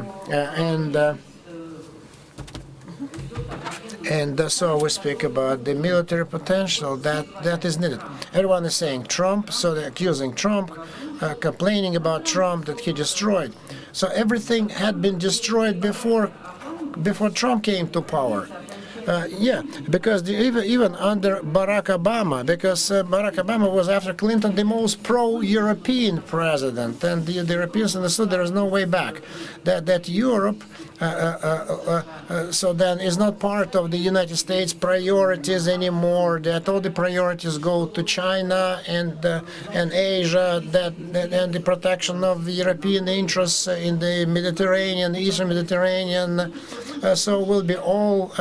and so we speak about the military potential that is needed. Everyone is saying Trump, so they're accusing Trump, complaining about Trump, that he destroyed. So everything had been destroyed before Trump came to power. Because even under Barack Obama, because Barack Obama was, after Clinton, the most pro-European president, and the Europeans understood there is no way back. That Europe, so then, is not part of the United States priorities anymore. That all the priorities go to China and Asia. And the protection of European interests in the Mediterranean, Eastern Mediterranean. So will be all.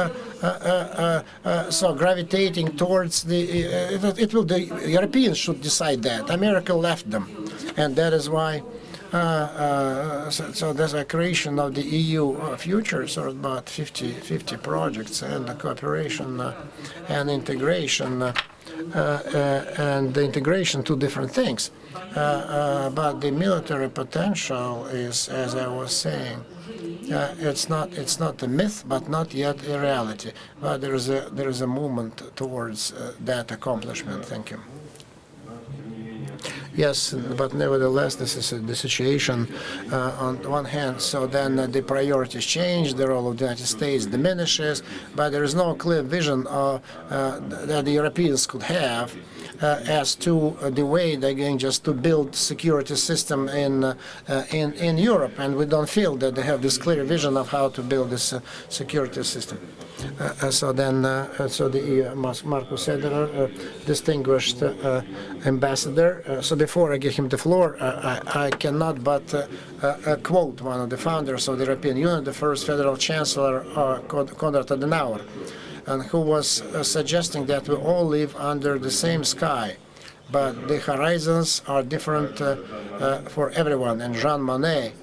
So gravitating towards the Europeans should decide that. America left them, and that is why. So there's a creation of the EU future, sort of about 50 projects, and the cooperation and integration, and the integration, two different things. But the military potential is, as I was saying. It's not a myth, but not yet a reality. But there is a movement towards that accomplishment. Thank you. Yes, but nevertheless, this is the situation on one hand. So then the priorities change, the role of the United States diminishes, but there is no clear vision that the Europeans could have as to the way they're going just to build security system in Europe, and we don't feel that they have this clear vision of how to build this security system. So then, so the Markus Sederer, distinguished ambassador. So before I give him the floor, I cannot but quote one of the founders of the European Union, the first federal chancellor, Konrad Adenauer, and who was suggesting that we all live under the same sky, but the horizons are different for everyone. And Jean Monnet,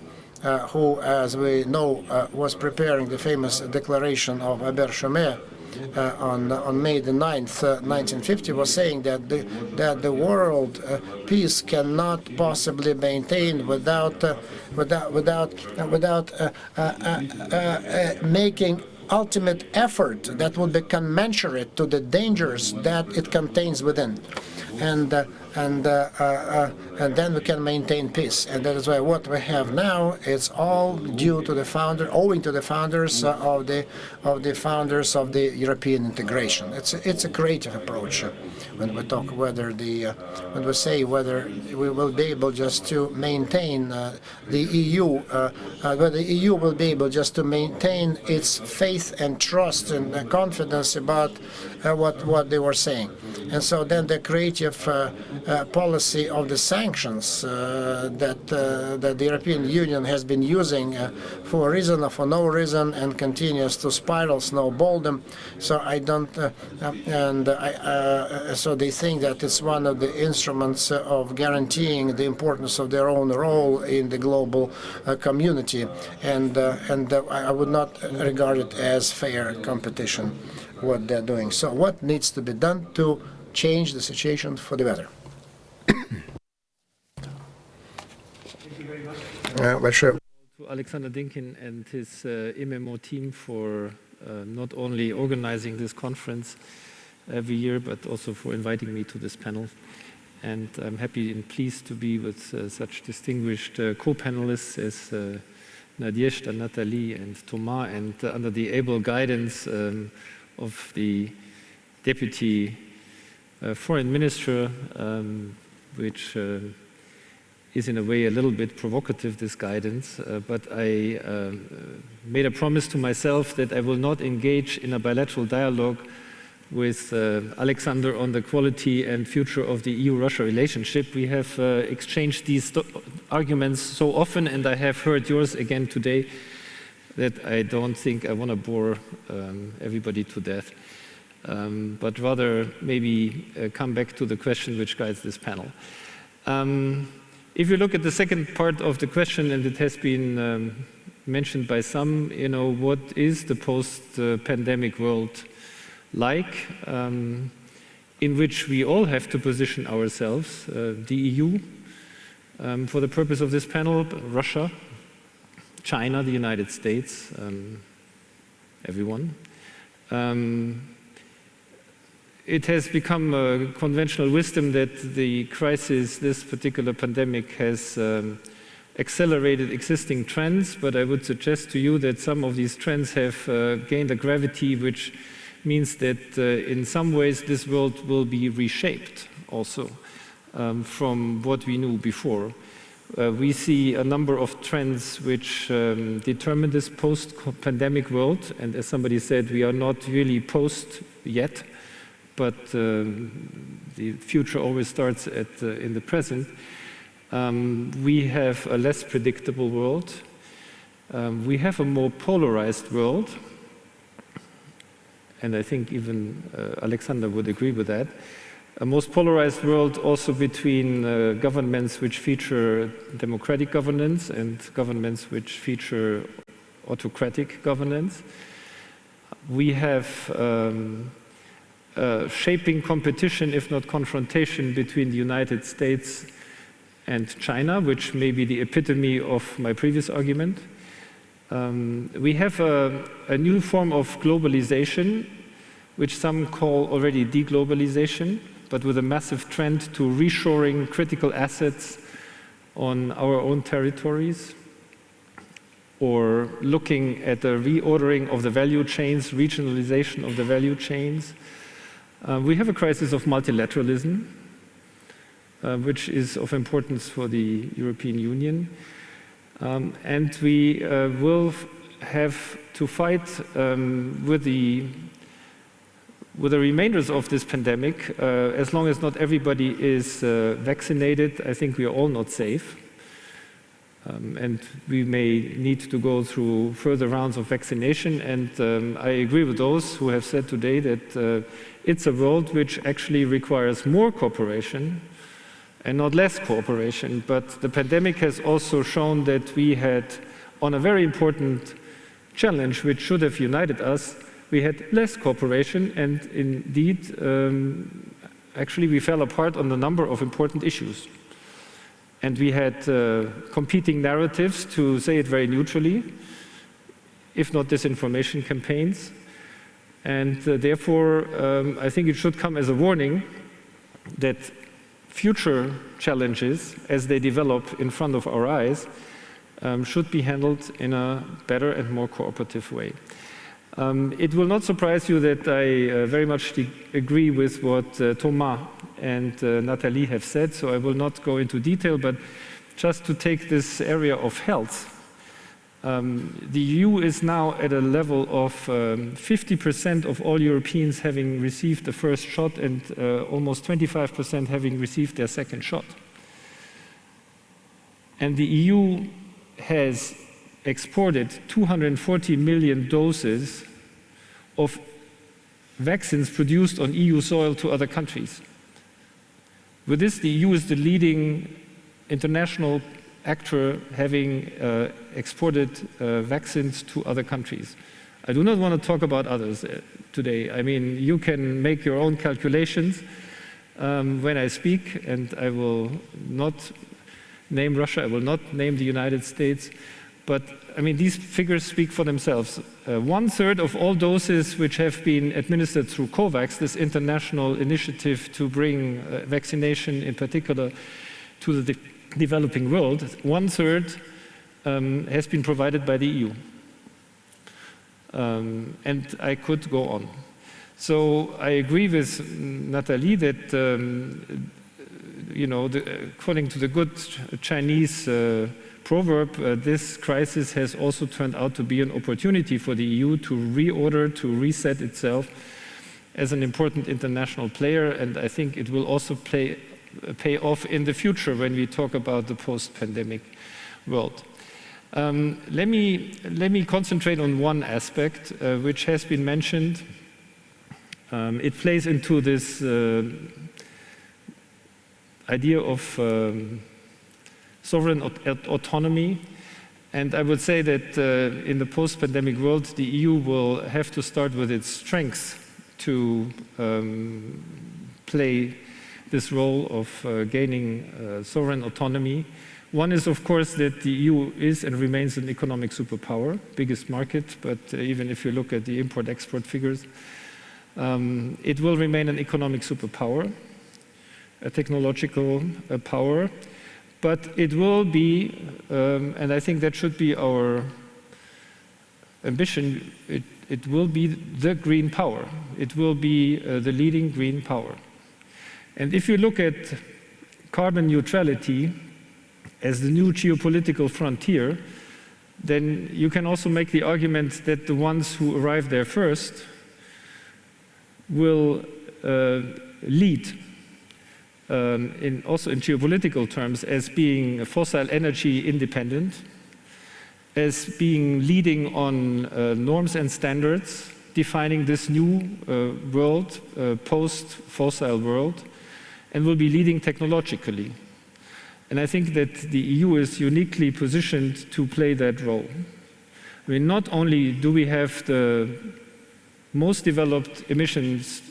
who, as we know, was preparing the famous declaration of Aberchomey on May the 9th, 1950, was saying that the world peace cannot possibly maintain without making ultimate effort that would be commensurate to the dangers that it contains within. and then we can maintain peace. And that is why what we have now is all due to the owing to the founders of the European integration. It's a creative approach when we talk when we say whether we will be able just to maintain the EU, whether the EU will be able just to maintain its faith and trust and confidence about what they were saying. And so then the creative policy of the sanctions that the European Union has been using for a reason or for no reason and continues to spiral, snowball them. So I don't, so they think that it's one of the instruments of guaranteeing the importance of their own role in the global community, and I would not regard it as fair competition what they're doing. So what needs to be done to change the situation for the better? To Alexander Dinkin and his MMO team for not only organizing this conference every year, but also for inviting me to this panel. And I'm happy and pleased to be with such distinguished co-panelists as Nadezhda, Natalie, and Thomas, and under the able guidance of the Deputy Foreign Minister, which is in a way a little bit provocative, this guidance, but I made a promise to myself that I will not engage in a bilateral dialogue with Alexander on the quality and future of the EU-Russia relationship. We have exchanged these arguments so often, and I have heard yours again today, that I don't think I want to bore everybody to death, but rather maybe come back to the question which guides this panel. If you look at the second part of the question, and it has been mentioned by some, what is the post-pandemic world like, in which we all have to position ourselves, the EU, for the purpose of this panel, Russia, China, the United States, everyone. It has become a conventional wisdom that the crisis, this particular pandemic, has accelerated existing trends, but I would suggest to you that some of these trends have gained a gravity which means that in some ways this world will be reshaped also from what we knew before. We see a number of trends which determine this post-pandemic world, and as somebody said, we are not really post yet, but the future always starts in the present. We have a less predictable world. We have a more polarized world, and I think even Alexander would agree with that. A most polarized world also between governments which feature democratic governance and governments which feature autocratic governance. We have shaping competition, if not confrontation, between the United States and China, which may be the epitome of my previous argument. We have a new form of globalization, which some call already deglobalization, but with a massive trend to reshoring critical assets on our own territories, or looking at the reordering of the value chains, regionalization of the value chains. We have a crisis of multilateralism, which is of importance for the European Union. And we will have to fight with the remainders of this pandemic. As long as not everybody is vaccinated, I think we are all not safe. And we may need to go through further rounds of vaccination. And I agree with those who have said today that it's a world which actually requires more cooperation and not less cooperation. But the pandemic has also shown that we had, on a very important challenge which should have united us, we had less cooperation, and indeed, actually we fell apart on a number of important issues. And we had competing narratives, to say it very neutrally, if not disinformation campaigns. And therefore, I think it should come as a warning that future challenges, as they develop in front of our eyes, should be handled in a better and more cooperative way. It will not surprise you that I very much agree with what Thomas and Nathalie have said, so I will not go into detail, but just to take this area of health. The EU is now at a level of 50% of all Europeans having received the first shot and almost 25% having received their second shot. And the EU has exported 240 million doses of vaccines produced on EU soil to other countries. With this, the EU is the leading international actor having exported vaccines to other countries. I do not want to talk about others today. I mean, you can make your own calculations when I speak, and I will not name Russia, I will not name the United States, but I mean, these figures speak for themselves. 1/3 of all doses which have been administered through COVAX, this international initiative to bring vaccination in particular to the developing world, 1/3 has been provided by the EU. And I could go on. So I agree with Nathalie that, according to the good Chinese proverb, this crisis has also turned out to be an opportunity for the EU to reorder, to reset itself as an important international player, and I think it will also pay off in the future when we talk about the post-pandemic world. Let me concentrate on one aspect which has been mentioned. It plays into this idea of sovereign autonomy, and I would say that in the post-pandemic world, the EU will have to start with its strengths to play this role of gaining sovereign autonomy. One is, of course, that the EU is and remains an economic superpower, biggest market, but even if you look at the import-export figures, it will remain an economic superpower, a technological power, but it will be, and I think that should be our ambition, it will be the green power. It will be the leading green power. And if you look at carbon neutrality as the new geopolitical frontier, then you can also make the argument that the ones who arrive there first will lead, also in geopolitical terms, as being fossil energy independent, as being leading on norms and standards, defining this new world, post-fossil world, and will be leading technologically. And I think that the EU is uniquely positioned to play that role. I mean, not only do we have the most developed emissions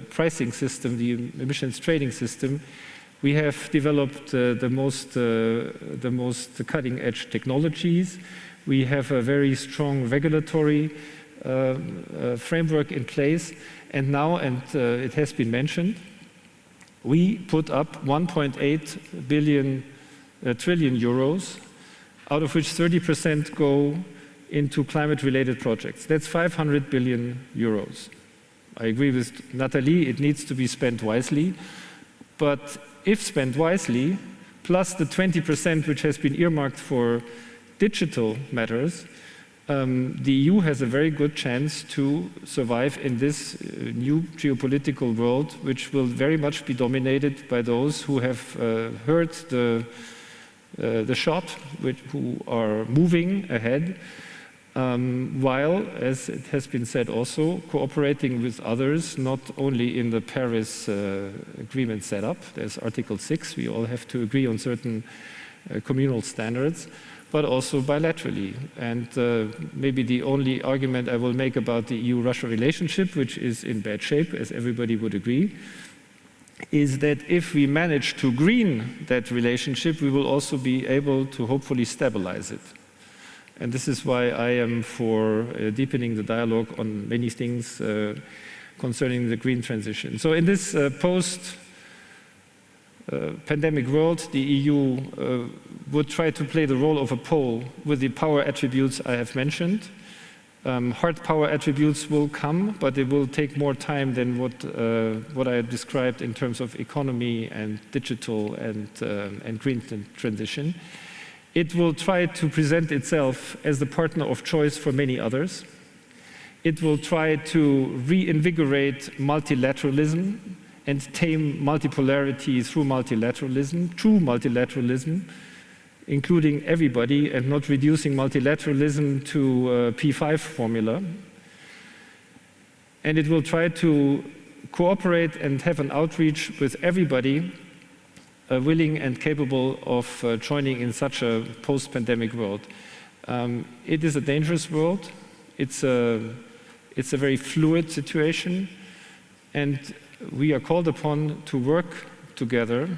pricing system, the emissions trading system, we have developed the most cutting-edge technologies. We have a very strong regulatory framework in place, and now, it has been mentioned, we put up 1.8 trillion euros, out of which 30% go into climate-related projects. That's 500 billion euros. I agree with Nathalie, it needs to be spent wisely, but if spent wisely, plus the 20% which has been earmarked for digital matters, the EU has a very good chance to survive in this new geopolitical world, which will very much be dominated by those who have heard the shot, who are moving ahead, while, as it has been said also, cooperating with others, not only in the Paris Agreement setup, there's Article 6, we all have to agree on certain communal standards, but also bilaterally. And maybe the only argument I will make about the EU-Russia relationship, which is in bad shape, as everybody would agree, is that if we manage to green that relationship, we will also be able to hopefully stabilize it. And this is why I am for deepening the dialogue on many things concerning the green transition. So in this pandemic world, the EU would try to play the role of a pole with the power attributes I have mentioned. Hard power attributes will come, but it will take more time than what I described in terms of economy and digital and green transition. It will try to present itself as the partner of choice for many others. It will try to reinvigorate multilateralism and tame multipolarity through multilateralism, true multilateralism, including everybody and not reducing multilateralism to a P5 formula. And it will try to cooperate and have an outreach with everybody willing and capable of joining in such a post-pandemic world. It is a dangerous world. It's a very fluid situation, and we are called upon to work together.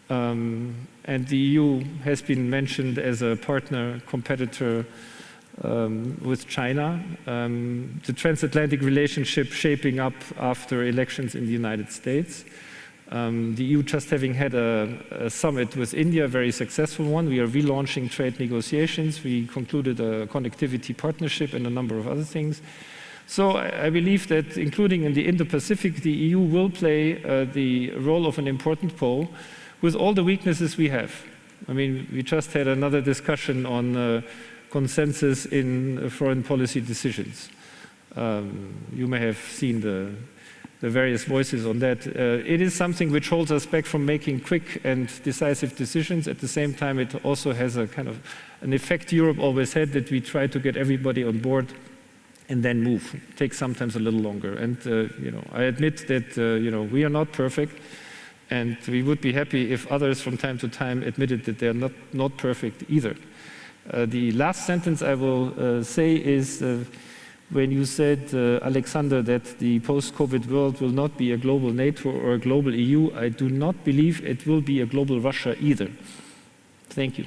And the EU has been mentioned as a partner, competitor with China. The transatlantic relationship shaping up after elections in the United States. The EU just having had a summit with India, a very successful one. We are relaunching trade negotiations. We concluded a connectivity partnership and a number of other things. So I believe that, including in the Indo-Pacific, the EU will play the role of an important pole with all the weaknesses we have. I mean, we just had another discussion on consensus in foreign policy decisions. You may have seen the various voices on that. It is something which holds us back from making quick and decisive decisions. At the same time, it also has a kind of an effect Europe always had, that we try to get everybody on board and then move. It takes sometimes a little longer. And I admit that we are not perfect, and we would be happy if others from time to time admitted that they are not perfect either. The last sentence I will say is when you said, Alexander, that the post-COVID world will not be a global NATO or a global EU, I do not believe it will be a global Russia either. Thank you.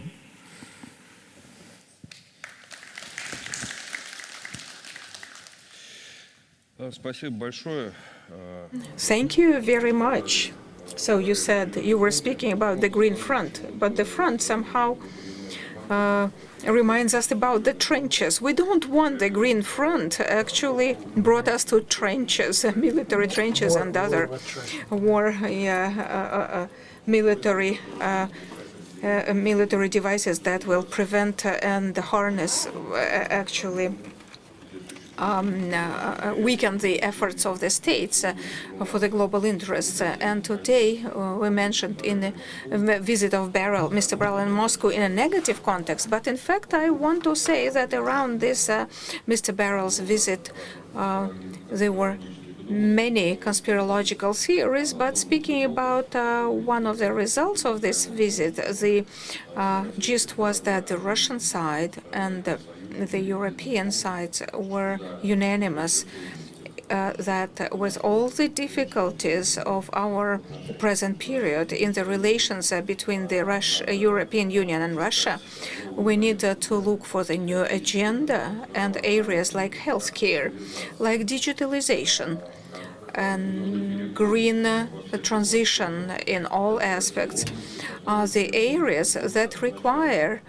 Спасибо большое. Thank you very much. So you said you were speaking about the Green Front, but the front somehow reminds us about the trenches. We don't want the Green Front. Actually brought us to trenches, military trenches and other military devices that will prevent and harness actually weaken the efforts of the states for the global interests. And today we mentioned in the visit of Mr. Beryl in Moscow in a negative context. But in fact, I want to say that around this Mr. Beryl's visit, there were many conspirological theories, but speaking about one of the results of this visit, the gist was that the Russian side and the European sides were unanimous that with all the difficulties of our present period in the relations between the European Union and Russia, we need to look for the new agenda and areas like healthcare, like digitalization, and green transition in all aspects are the areas that require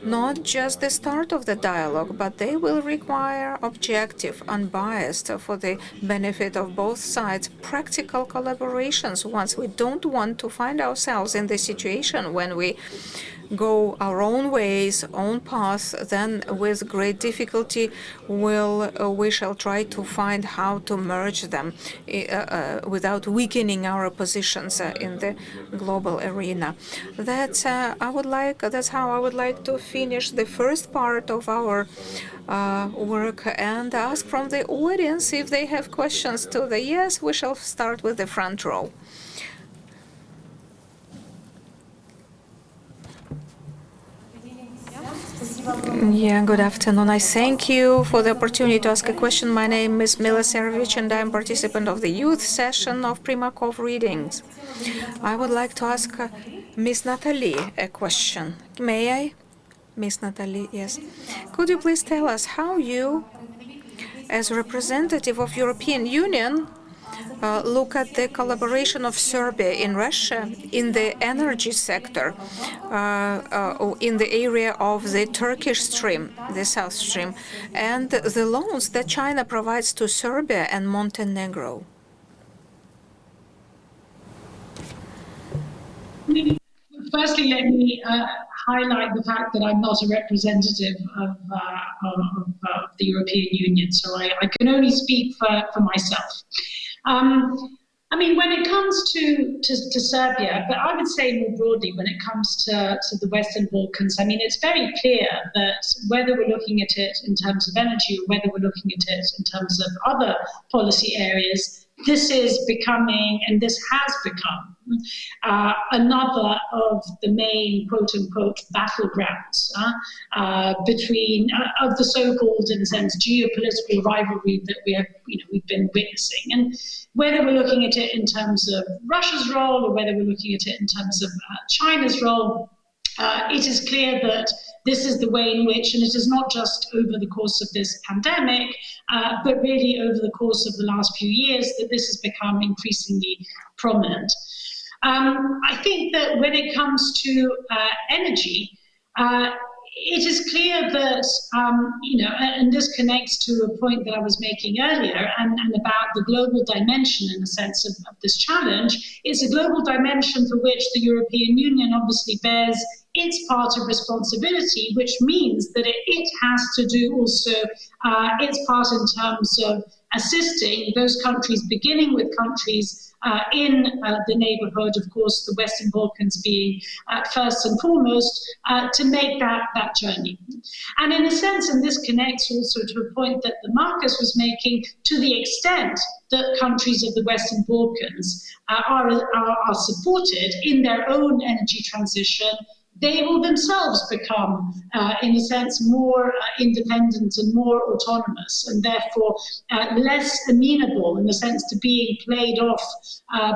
not just the start of the dialogue, but they will require objective, unbiased, for the benefit of both sides, practical collaborations. Once we don't want to find ourselves in the situation when we go our own ways, own paths, then with great difficulty we shall try to find how to merge them without weakening our positions in the global arena. That's how I would like to finish the first part of our work and ask from the audience if they have questions to the yes. We shall start with the front row. Yeah, good afternoon. I thank you for the opportunity to ask a question. My name is Mila Serovich, and I'm participant of the youth session of Primakov Readings. I would like to ask Ms. Natalie a question. May I? Ms. Natalie, yes. Could you please tell us how you, as representative of European Union, look at the collaboration of Serbia in Russia in the energy sector, in the area of the Turkish Stream, the South Stream, and the loans that China provides to Serbia and Montenegro. Firstly, let me highlight the fact that I'm not a representative of the European Union, so I can only speak for myself. I mean, when it comes to Serbia, but I would say more broadly, when it comes to the Western Balkans, I mean, it's very clear that whether we're looking at it in terms of energy or whether we're looking at it in terms of other policy areas, this is becoming, and this has become, another of the main quote-unquote battlegrounds between of the so-called, in a sense, geopolitical rivalry that we've been witnessing. And whether we're looking at it in terms of Russia's role or whether we're looking at it in terms of China's role, it is clear that this is the way in which, and it is not just over the course of this pandemic, but really over the course of the last few years, that this has become increasingly prominent. I think that when it comes to energy, it is clear that, and this connects to a point that I was making earlier and about the global dimension in the sense of this challenge. It's a global dimension for which the European Union obviously bears its part of responsibility, which means that it has to do also its part in terms of assisting those countries, beginning with countries in the neighborhood, of course, the Western Balkans being first and foremost, to make that journey. And in a sense, and this connects also to a point that Marcus was making, to the extent that countries of the Western Balkans are supported in their own energy transition, they will themselves become, in a sense, more independent and more autonomous, and therefore less amenable, in a sense, to being played off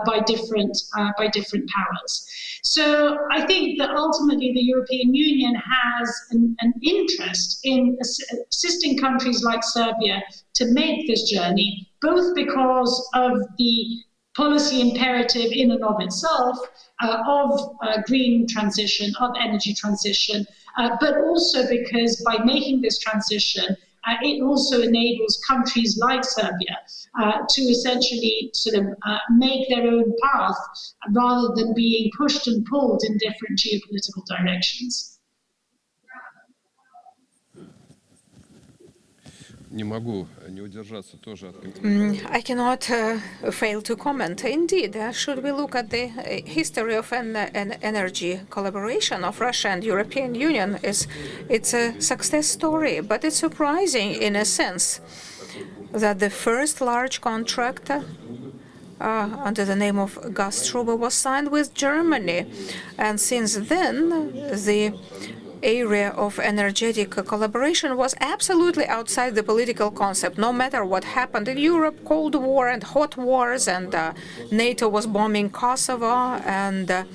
by different powers. So I think that ultimately the European Union has an interest in assisting countries like Serbia to make this journey, both because of the policy imperative in and of itself of green transition, of energy transition, but also because by making this transition, it also enables countries like Serbia to essentially sort of make their own path rather than being pushed and pulled in different geopolitical directions. I cannot fail to comment. Indeed, should we look at the history of an energy collaboration of Russia and European Union, it's a success story, but it's surprising in a sense that the first large contract under the name of Gazprom was signed with Germany, and since then the area of energetic collaboration was absolutely outside the political concept. No matter what happened in Europe, Cold War and hot wars, and NATO was bombing Kosovo, and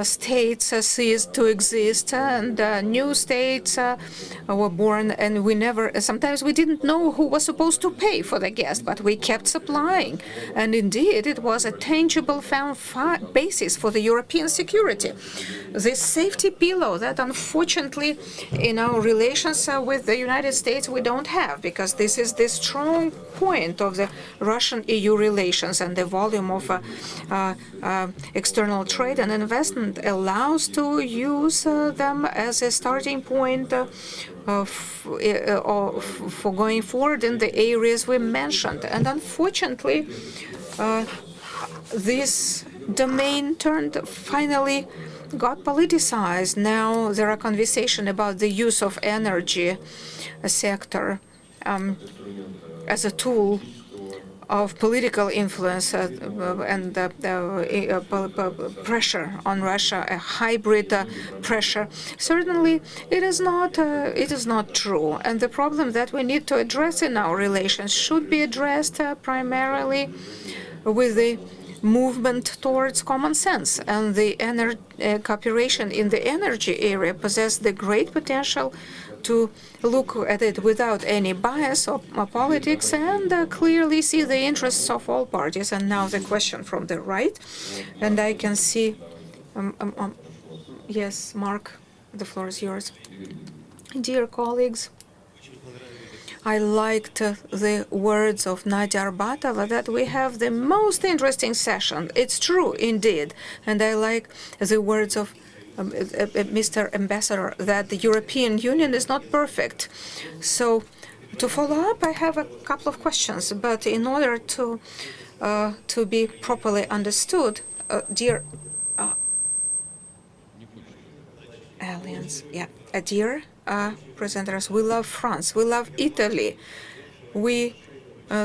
states ceased to exist, and new states were born, and sometimes we didn't know who was supposed to pay for the gas, but we kept supplying. And indeed, it was a tangible basis for the European security. This safety pillow that unfortunately in our relations with the United States we don't have, because this is the strong point of the Russian-EU relations, and the volume of external trade and investment allows to use them as a starting point for going forward in the areas we mentioned. And unfortunately, this domain finally got politicized. Now there are conversations about the use of energy sector as a tool of political influence and pressure on Russia, a hybrid pressure. Certainly, it is not true. And the problem that we need to address in our relations should be addressed primarily with the movement towards common sense. And the cooperation in the energy area possesses the great potential to look at it without any bias or politics and clearly see the interests of all parties. And now the question from the right, and I can see, yes, Mark, the floor is yours. Dear colleagues, I liked the words of Nadia Arbatova that we have the most interesting session. It's true, indeed. And I like the words of Mr. Ambassador that the European Union is not perfect. So to follow up, I have a couple of questions. But in order to be properly understood, dear aliens, dear presenters, we love France, we love Italy, we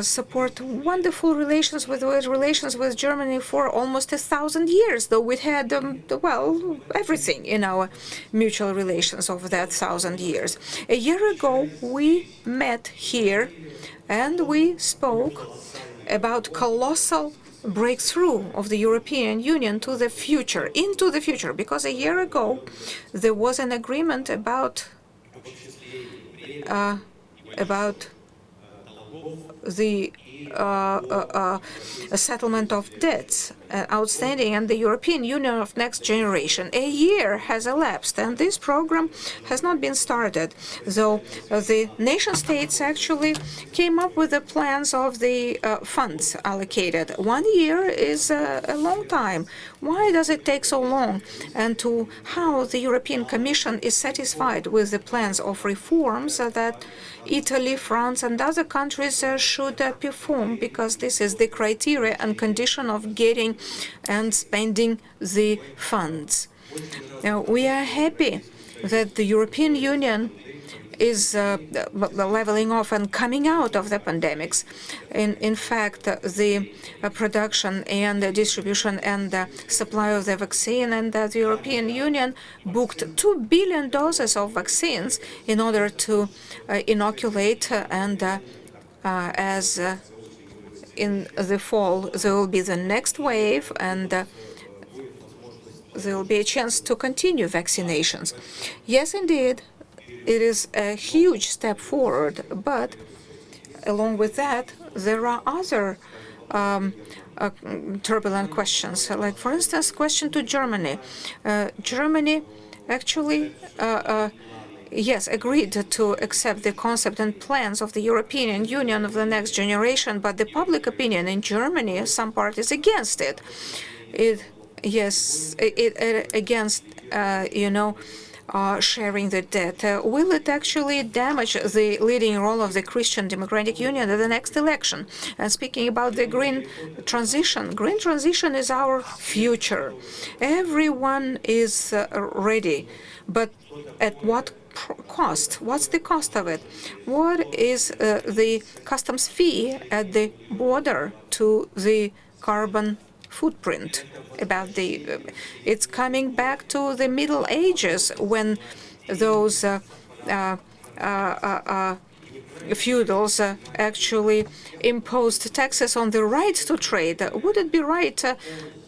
support wonderful relations with Germany for almost 1,000 years, though we had everything in our mutual relations over that 1,000 years. A year ago, we met here and we spoke about colossal breakthrough of the European Union into the future, because a year ago there was an agreement about the settlement of debts outstanding and the European Union of next generation. A year has elapsed and this program has not been started, though the nation states actually came up with the plans of the funds allocated. 1 year is a long time. Why does it take so long? And to how the European Commission is satisfied with the plans of reforms that Italy, France and other countries should perform, because this is the criteria and condition of getting and spending the funds. Now, we are happy that the European Union is leveling off and coming out of the pandemics. In fact, the production and the distribution and the supply of the vaccine, and the European Union booked 2 billion doses of vaccines in order to inoculate, and as in the fall there will be the next wave, and there will be a chance to continue vaccinations. Yes, indeed, it is a huge step forward, but along with that, there are other turbulent questions. Like, for instance, question to Germany. Germany actually, yes, agreed to accept the concept and plans of the European Union of the next generation, but the public opinion in Germany, some parties against it. Against, sharing the debt. Will it actually damage the leading role of the Christian Democratic Union at the next election? And speaking about the green transition is our future. Everyone is ready, but at what cost? What's the cost of it? What is the customs fee at the border to the carbon footprint? About it's coming back to the Middle Ages, when those feudals actually imposed taxes on the right to trade. Would it be right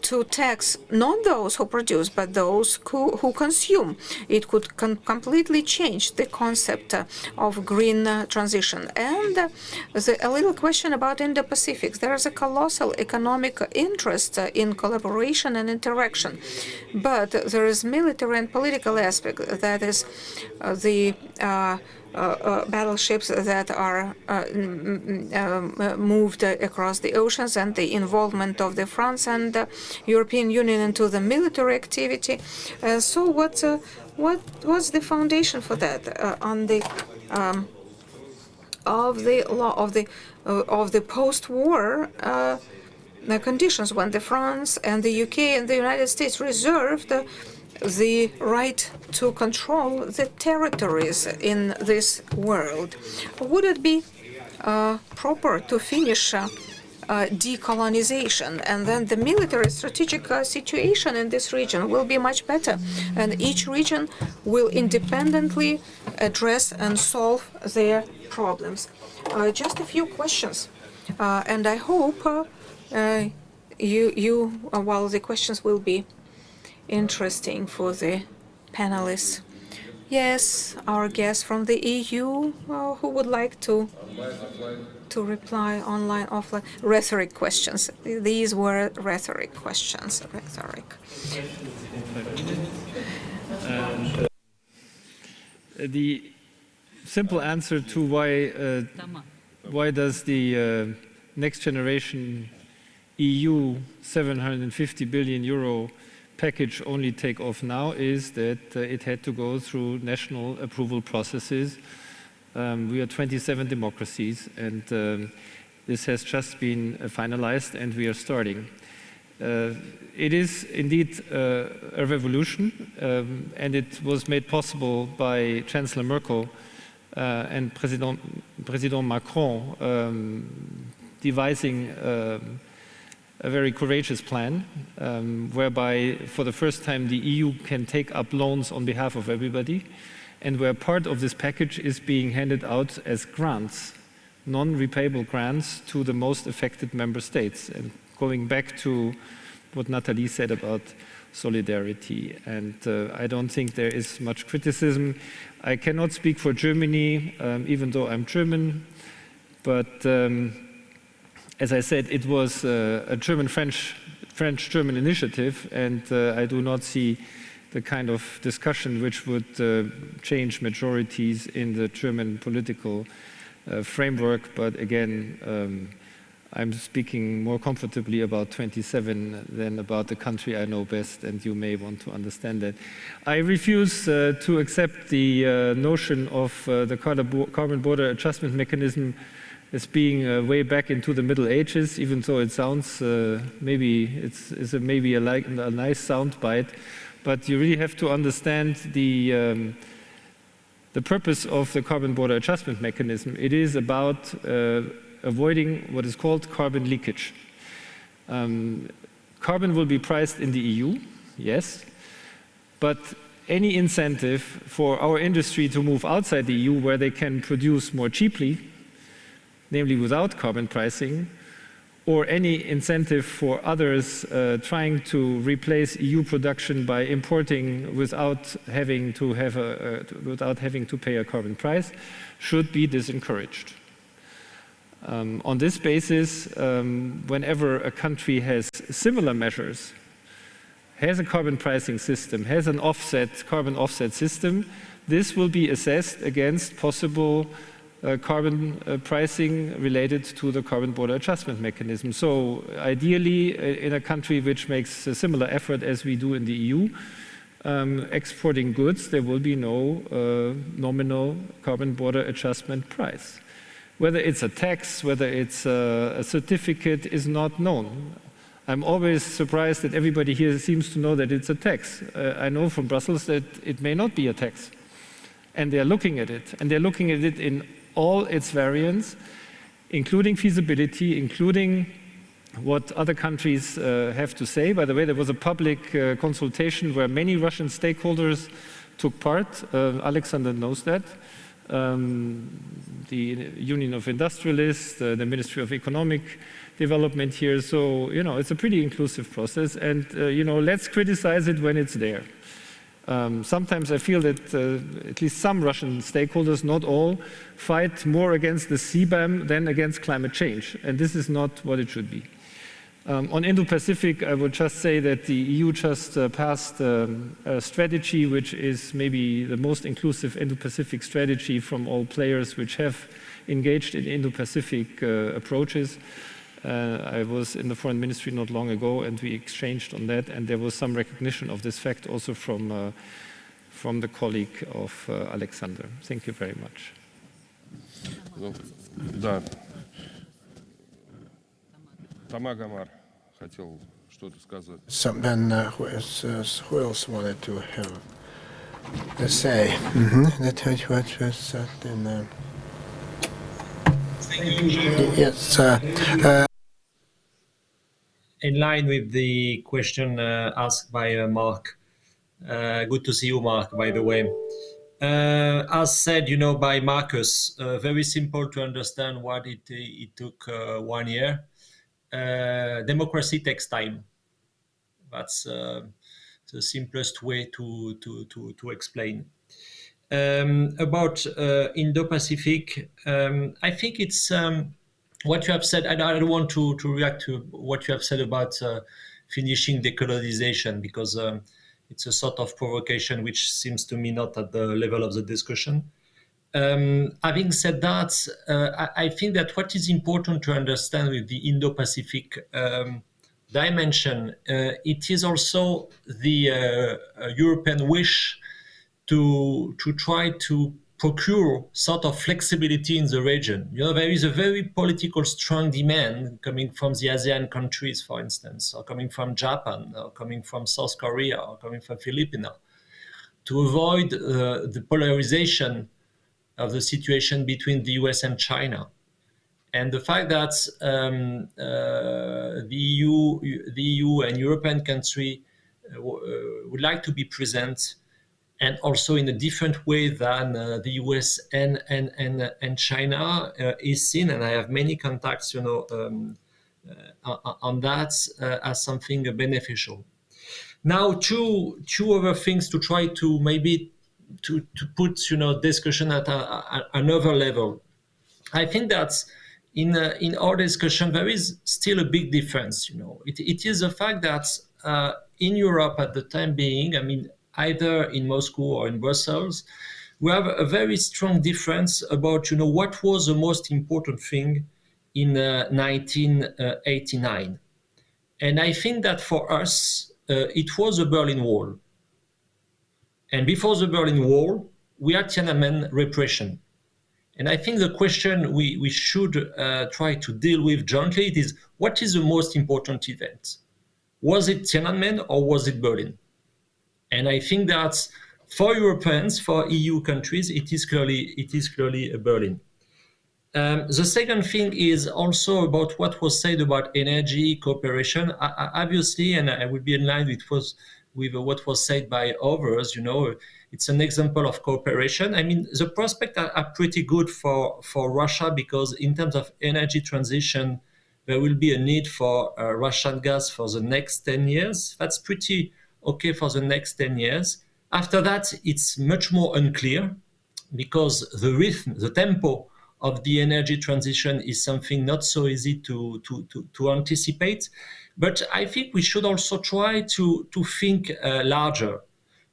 to tax not those who produce, but those who consume? It could completely change the concept of green transition. And a little question about Indo-Pacific. There is a colossal economic interest in collaboration and interaction, but there is military and political aspect. That is the battleships that are moved across the oceans, and the involvement of the France and the European Union into the military activity. So what's the foundation for that on the of the post-war conditions, when the France and the UK and the United States reserved the right to control the territories in this world? Would it be proper to finish decolonization, and then the military strategic situation in this region will be much better, and each region will independently address and solve their problems? Just a few questions, and I hope while the questions will be interesting for the panelists. Yes, our guest from the EU, who would like to reply online, offline? Rhetoric questions. These were rhetoric questions. Rhetoric. The simple answer to why does the Next Generation EU 750 billion euro package only take off now is that it had to go through national approval processes. We are 27 democracies, and this has just been finalized, and we are starting. It is indeed a revolution, and it was made possible by Chancellor Merkel and President Macron devising a very courageous plan, whereby for the first time the EU can take up loans on behalf of everybody, and where part of this package is being handed out as grants, non-repayable grants to the most affected member states. And going back to what Nathalie said about solidarity, and I don't think there is much criticism. I cannot speak for Germany, even though I'm German, but as I said, it was a French-German initiative, and I do not see the kind of discussion which would change majorities in the German political framework. But again, I'm speaking more comfortably about 27 than about the country I know best, and you may want to understand that. I refuse to accept the notion of the carbon border adjustment mechanism as being way back into the Middle Ages, even though it sounds maybe it's maybe a nice sound bite, but you really have to understand the purpose of the carbon border adjustment mechanism. It is about avoiding what is called carbon leakage. Carbon will be priced in the EU, yes, but any incentive for our industry to move outside the EU where they can produce more cheaply, namely without carbon pricing, or any incentive for others trying to replace EU production by importing without having to pay a carbon price, should be disencouraged. On this basis, whenever a country has similar measures, has a carbon pricing system, has an carbon offset system, this will be assessed against possible carbon pricing related to the carbon border adjustment mechanism. So ideally, in a country which makes a similar effort as we do in the EU, exporting goods, there will be no nominal carbon border adjustment price. Whether it's a tax, whether it's a certificate is not known. I'm always surprised that everybody here seems to know that it's a tax. I know from Brussels that it may not be a tax. And they're looking at it. And they're looking at it in all its variants, including feasibility, including what other countries have to say. By the way, there was a public consultation where many Russian stakeholders took part. Alexander knows that. The Union of Industrialists, the Ministry of Economic Development here. So, you know, it's a pretty inclusive process. And, you know, let's criticize it when it's there. Sometimes I feel that at least some Russian stakeholders, not all, fight more against the CBAM than against climate change. And this is not what it should be. On Indo-Pacific, I would just say that the EU just passed a strategy which is maybe the most inclusive Indo-Pacific strategy from all players which have engaged in Indo-Pacific approaches. I was in the foreign ministry not long ago, and we exchanged on that, and there was some recognition of this fact also from the colleague of Alexander. Thank you very much. Да. Тамагамар хотел что-то сказать. So then, who else wanted to have a say? That what was that in? Yes. In line with the question asked by Mark, good to see you, Mark, by the way. As said, you know, by Marcus, very simple to understand what it took 1 year. Democracy takes time. That's the simplest way to explain. About Indo-Pacific, I think it's what you have said. I don't want to react to what you have said about finishing decolonization, because it's a sort of provocation which seems to me not at the level of the discussion. Having said that, I think that what is important to understand with the Indo-Pacific dimension, it is also the European wish to try to procure sort of flexibility in the region. You know, there is a very political strong demand coming from the ASEAN countries, for instance, or coming from Japan, or coming from South Korea, or coming from Philippines, to avoid the polarization of the situation between the US and China. And the fact that the EU and European countries would like to be present, and also in a different way than the US and China is seen, and I have many contacts, you know, on that as something beneficial. Now, two other things to try to maybe to put, you know, discussion at another level. I think that in our discussion there is still a big difference. You know, it is a fact that in Europe at the time being, I mean, either in Moscow or in Brussels, we have a very strong difference about, you know, what was the most important thing in 1989. And I think that for us, it was the Berlin Wall. And before the Berlin Wall, we had Tiananmen repression. And I think the question we should try to deal with jointly is, what is the most important event? Was it Tiananmen or was it Berlin? And I think that for Europeans, for EU countries, it is clearly Berlin. The second thing is also about what was said about energy cooperation. Obviously, and I would be in line with what was said by others, you know, it's an example of cooperation. I mean, the prospects are pretty good for Russia, because in terms of energy transition, there will be a need for Russian gas for the next 10 years. That's pretty okay for the next 10 years. After that, it's much more unclear, because the rhythm, the tempo of the energy transition is something not so easy to anticipate. But I think we should also try to think larger.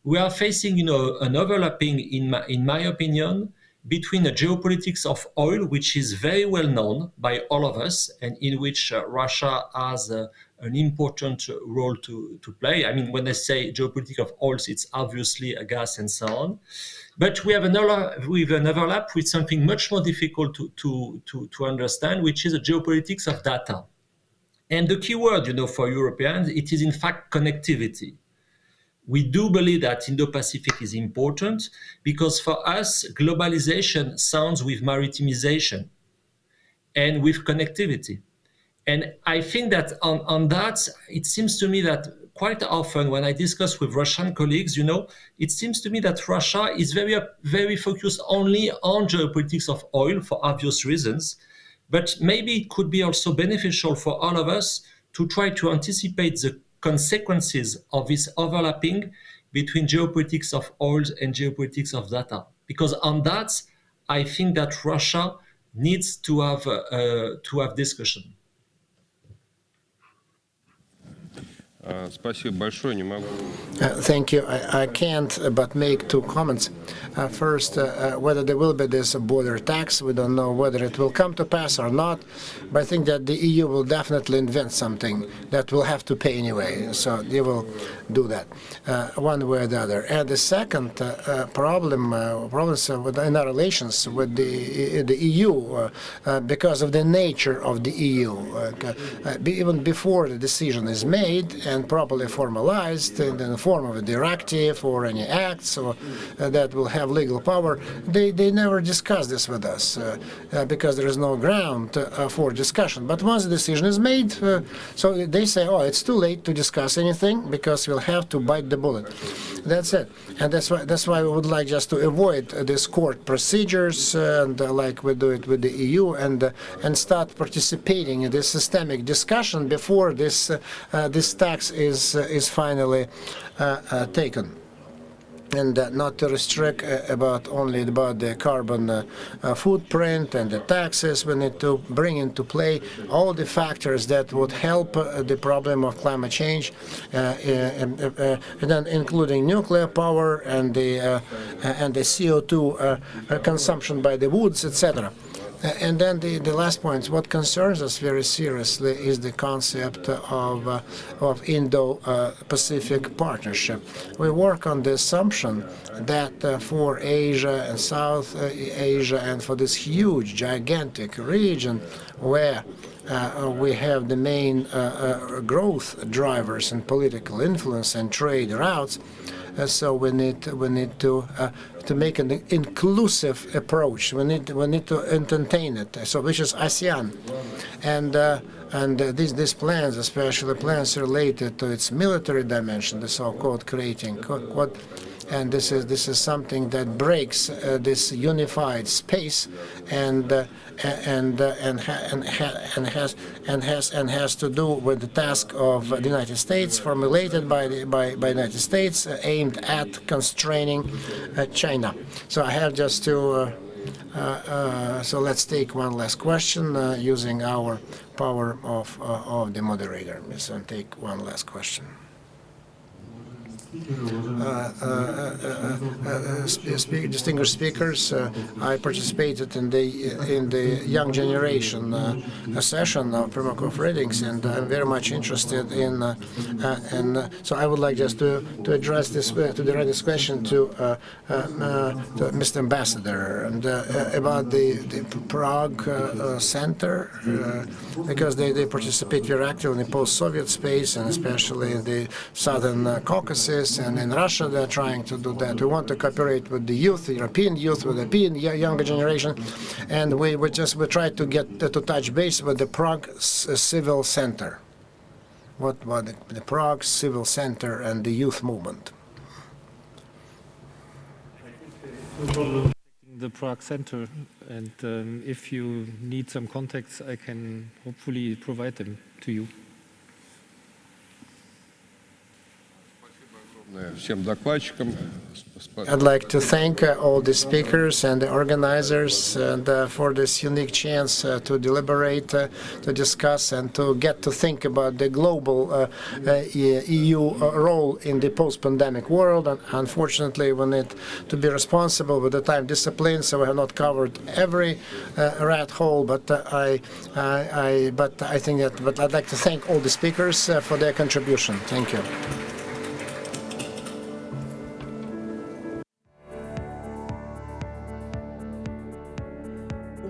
We are facing, you know, an overlapping, in my opinion, between the geopolitics of oil, which is very well known by all of us, and in which Russia has an important role to play. I mean, when I say geopolitics of oils, it's obviously gas and so on. But we have an overlap with something much more difficult to understand, which is the geopolitics of data. And the key word, you know, for Europeans, it is in fact connectivity. We do believe that Indo-Pacific is important, because for us, globalization sounds with maritimization and with connectivity. And I think that on that, it seems to me that quite often when I discuss with Russian colleagues, you know, it seems to me that Russia is very focused only on geopolitics of oil for obvious reasons. But maybe it could be also beneficial for all of us to try to anticipate the consequences of this overlapping between geopolitics of oils and geopolitics of data. Because on that, I think that Russia needs to have discussion. Thank you. I can't but make two comments. First, whether there will be this border tax, we don't know whether it will come to pass or not, but I think that the EU will definitely invent something that we'll have to pay anyway, so they will do that one way or the other. And the second problems in our relations with the EU, because of the nature of the EU, even before the decision is made and properly formalized in the form of a directive or any acts or that will have legal power, they never discuss this with us because there is no ground for discussion. But once the decision is made, so they say, oh, it's too late to discuss anything because we'll have to bite the bullet. That's it. And that's why we would like just to avoid these court procedures and like we do it with the EU and start participating in this systemic discussion before this tax is finally taken. and not to restrict only about the carbon footprint and the taxes. We need to bring into play all the factors that would help the problem of climate change, and then including nuclear power and the CO2 consumption by the woods, etc. And then the last point, what concerns us very seriously is the concept of Indo-Pacific partnership. We work on the assumption that for Asia and South Asia and for this huge, gigantic region where we have the main growth drivers and political influence and trade routes, so we need to make an inclusive approach. We need to entertain it. So which is ASEAN, and these plans, especially plans related to its military dimension, the so-called creating Quad. And this is something that breaks this unified space and has to do with the task of the United States, formulated by United States, aimed at constraining China. So I have just to. So let's take one last question using our power of the moderator. So take one last question. Distinguished speakers, I participated in the young generation session of Primakov readings, and I'm very much interested in. So I would like just to address this direct this question to Mr. Ambassador and about the Prague Center, because they participate very actively in the post-Soviet space, and especially in the Southern Caucasus. And in Russia, they're trying to do that. We want to cooperate with the youth, the European youth, with the European younger generation, and we try to get to touch base with the Prague Civil Center. What the Prague Civil Center and the youth movement. The Prague Center, and if you need some contacts, I can hopefully provide them to you. I'd like to thank all the speakers and the organizers for this unique chance to deliberate, to discuss, and to get to think about the global EU role in the post-pandemic world. And unfortunately, we need to be responsible with the time discipline, so we have not covered every rat hole. But I'd like to thank all the speakers for their contribution. Thank you.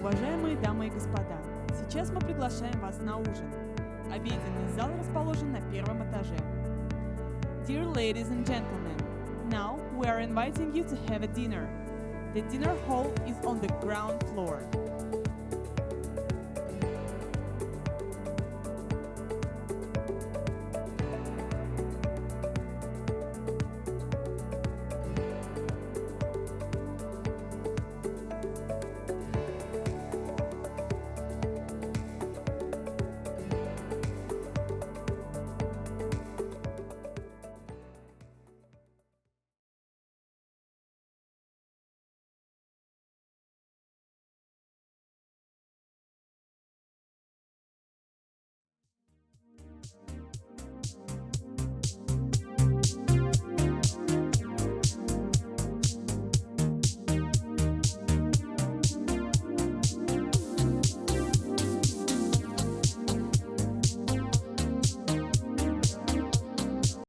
Уважаемые дамы и господа, сейчас мы приглашаем вас на ужин. Обеденный зал расположен на первом этаже. Dear ladies and gentlemen, now we are inviting you to have a dinner. The dinner hall is on the ground floor.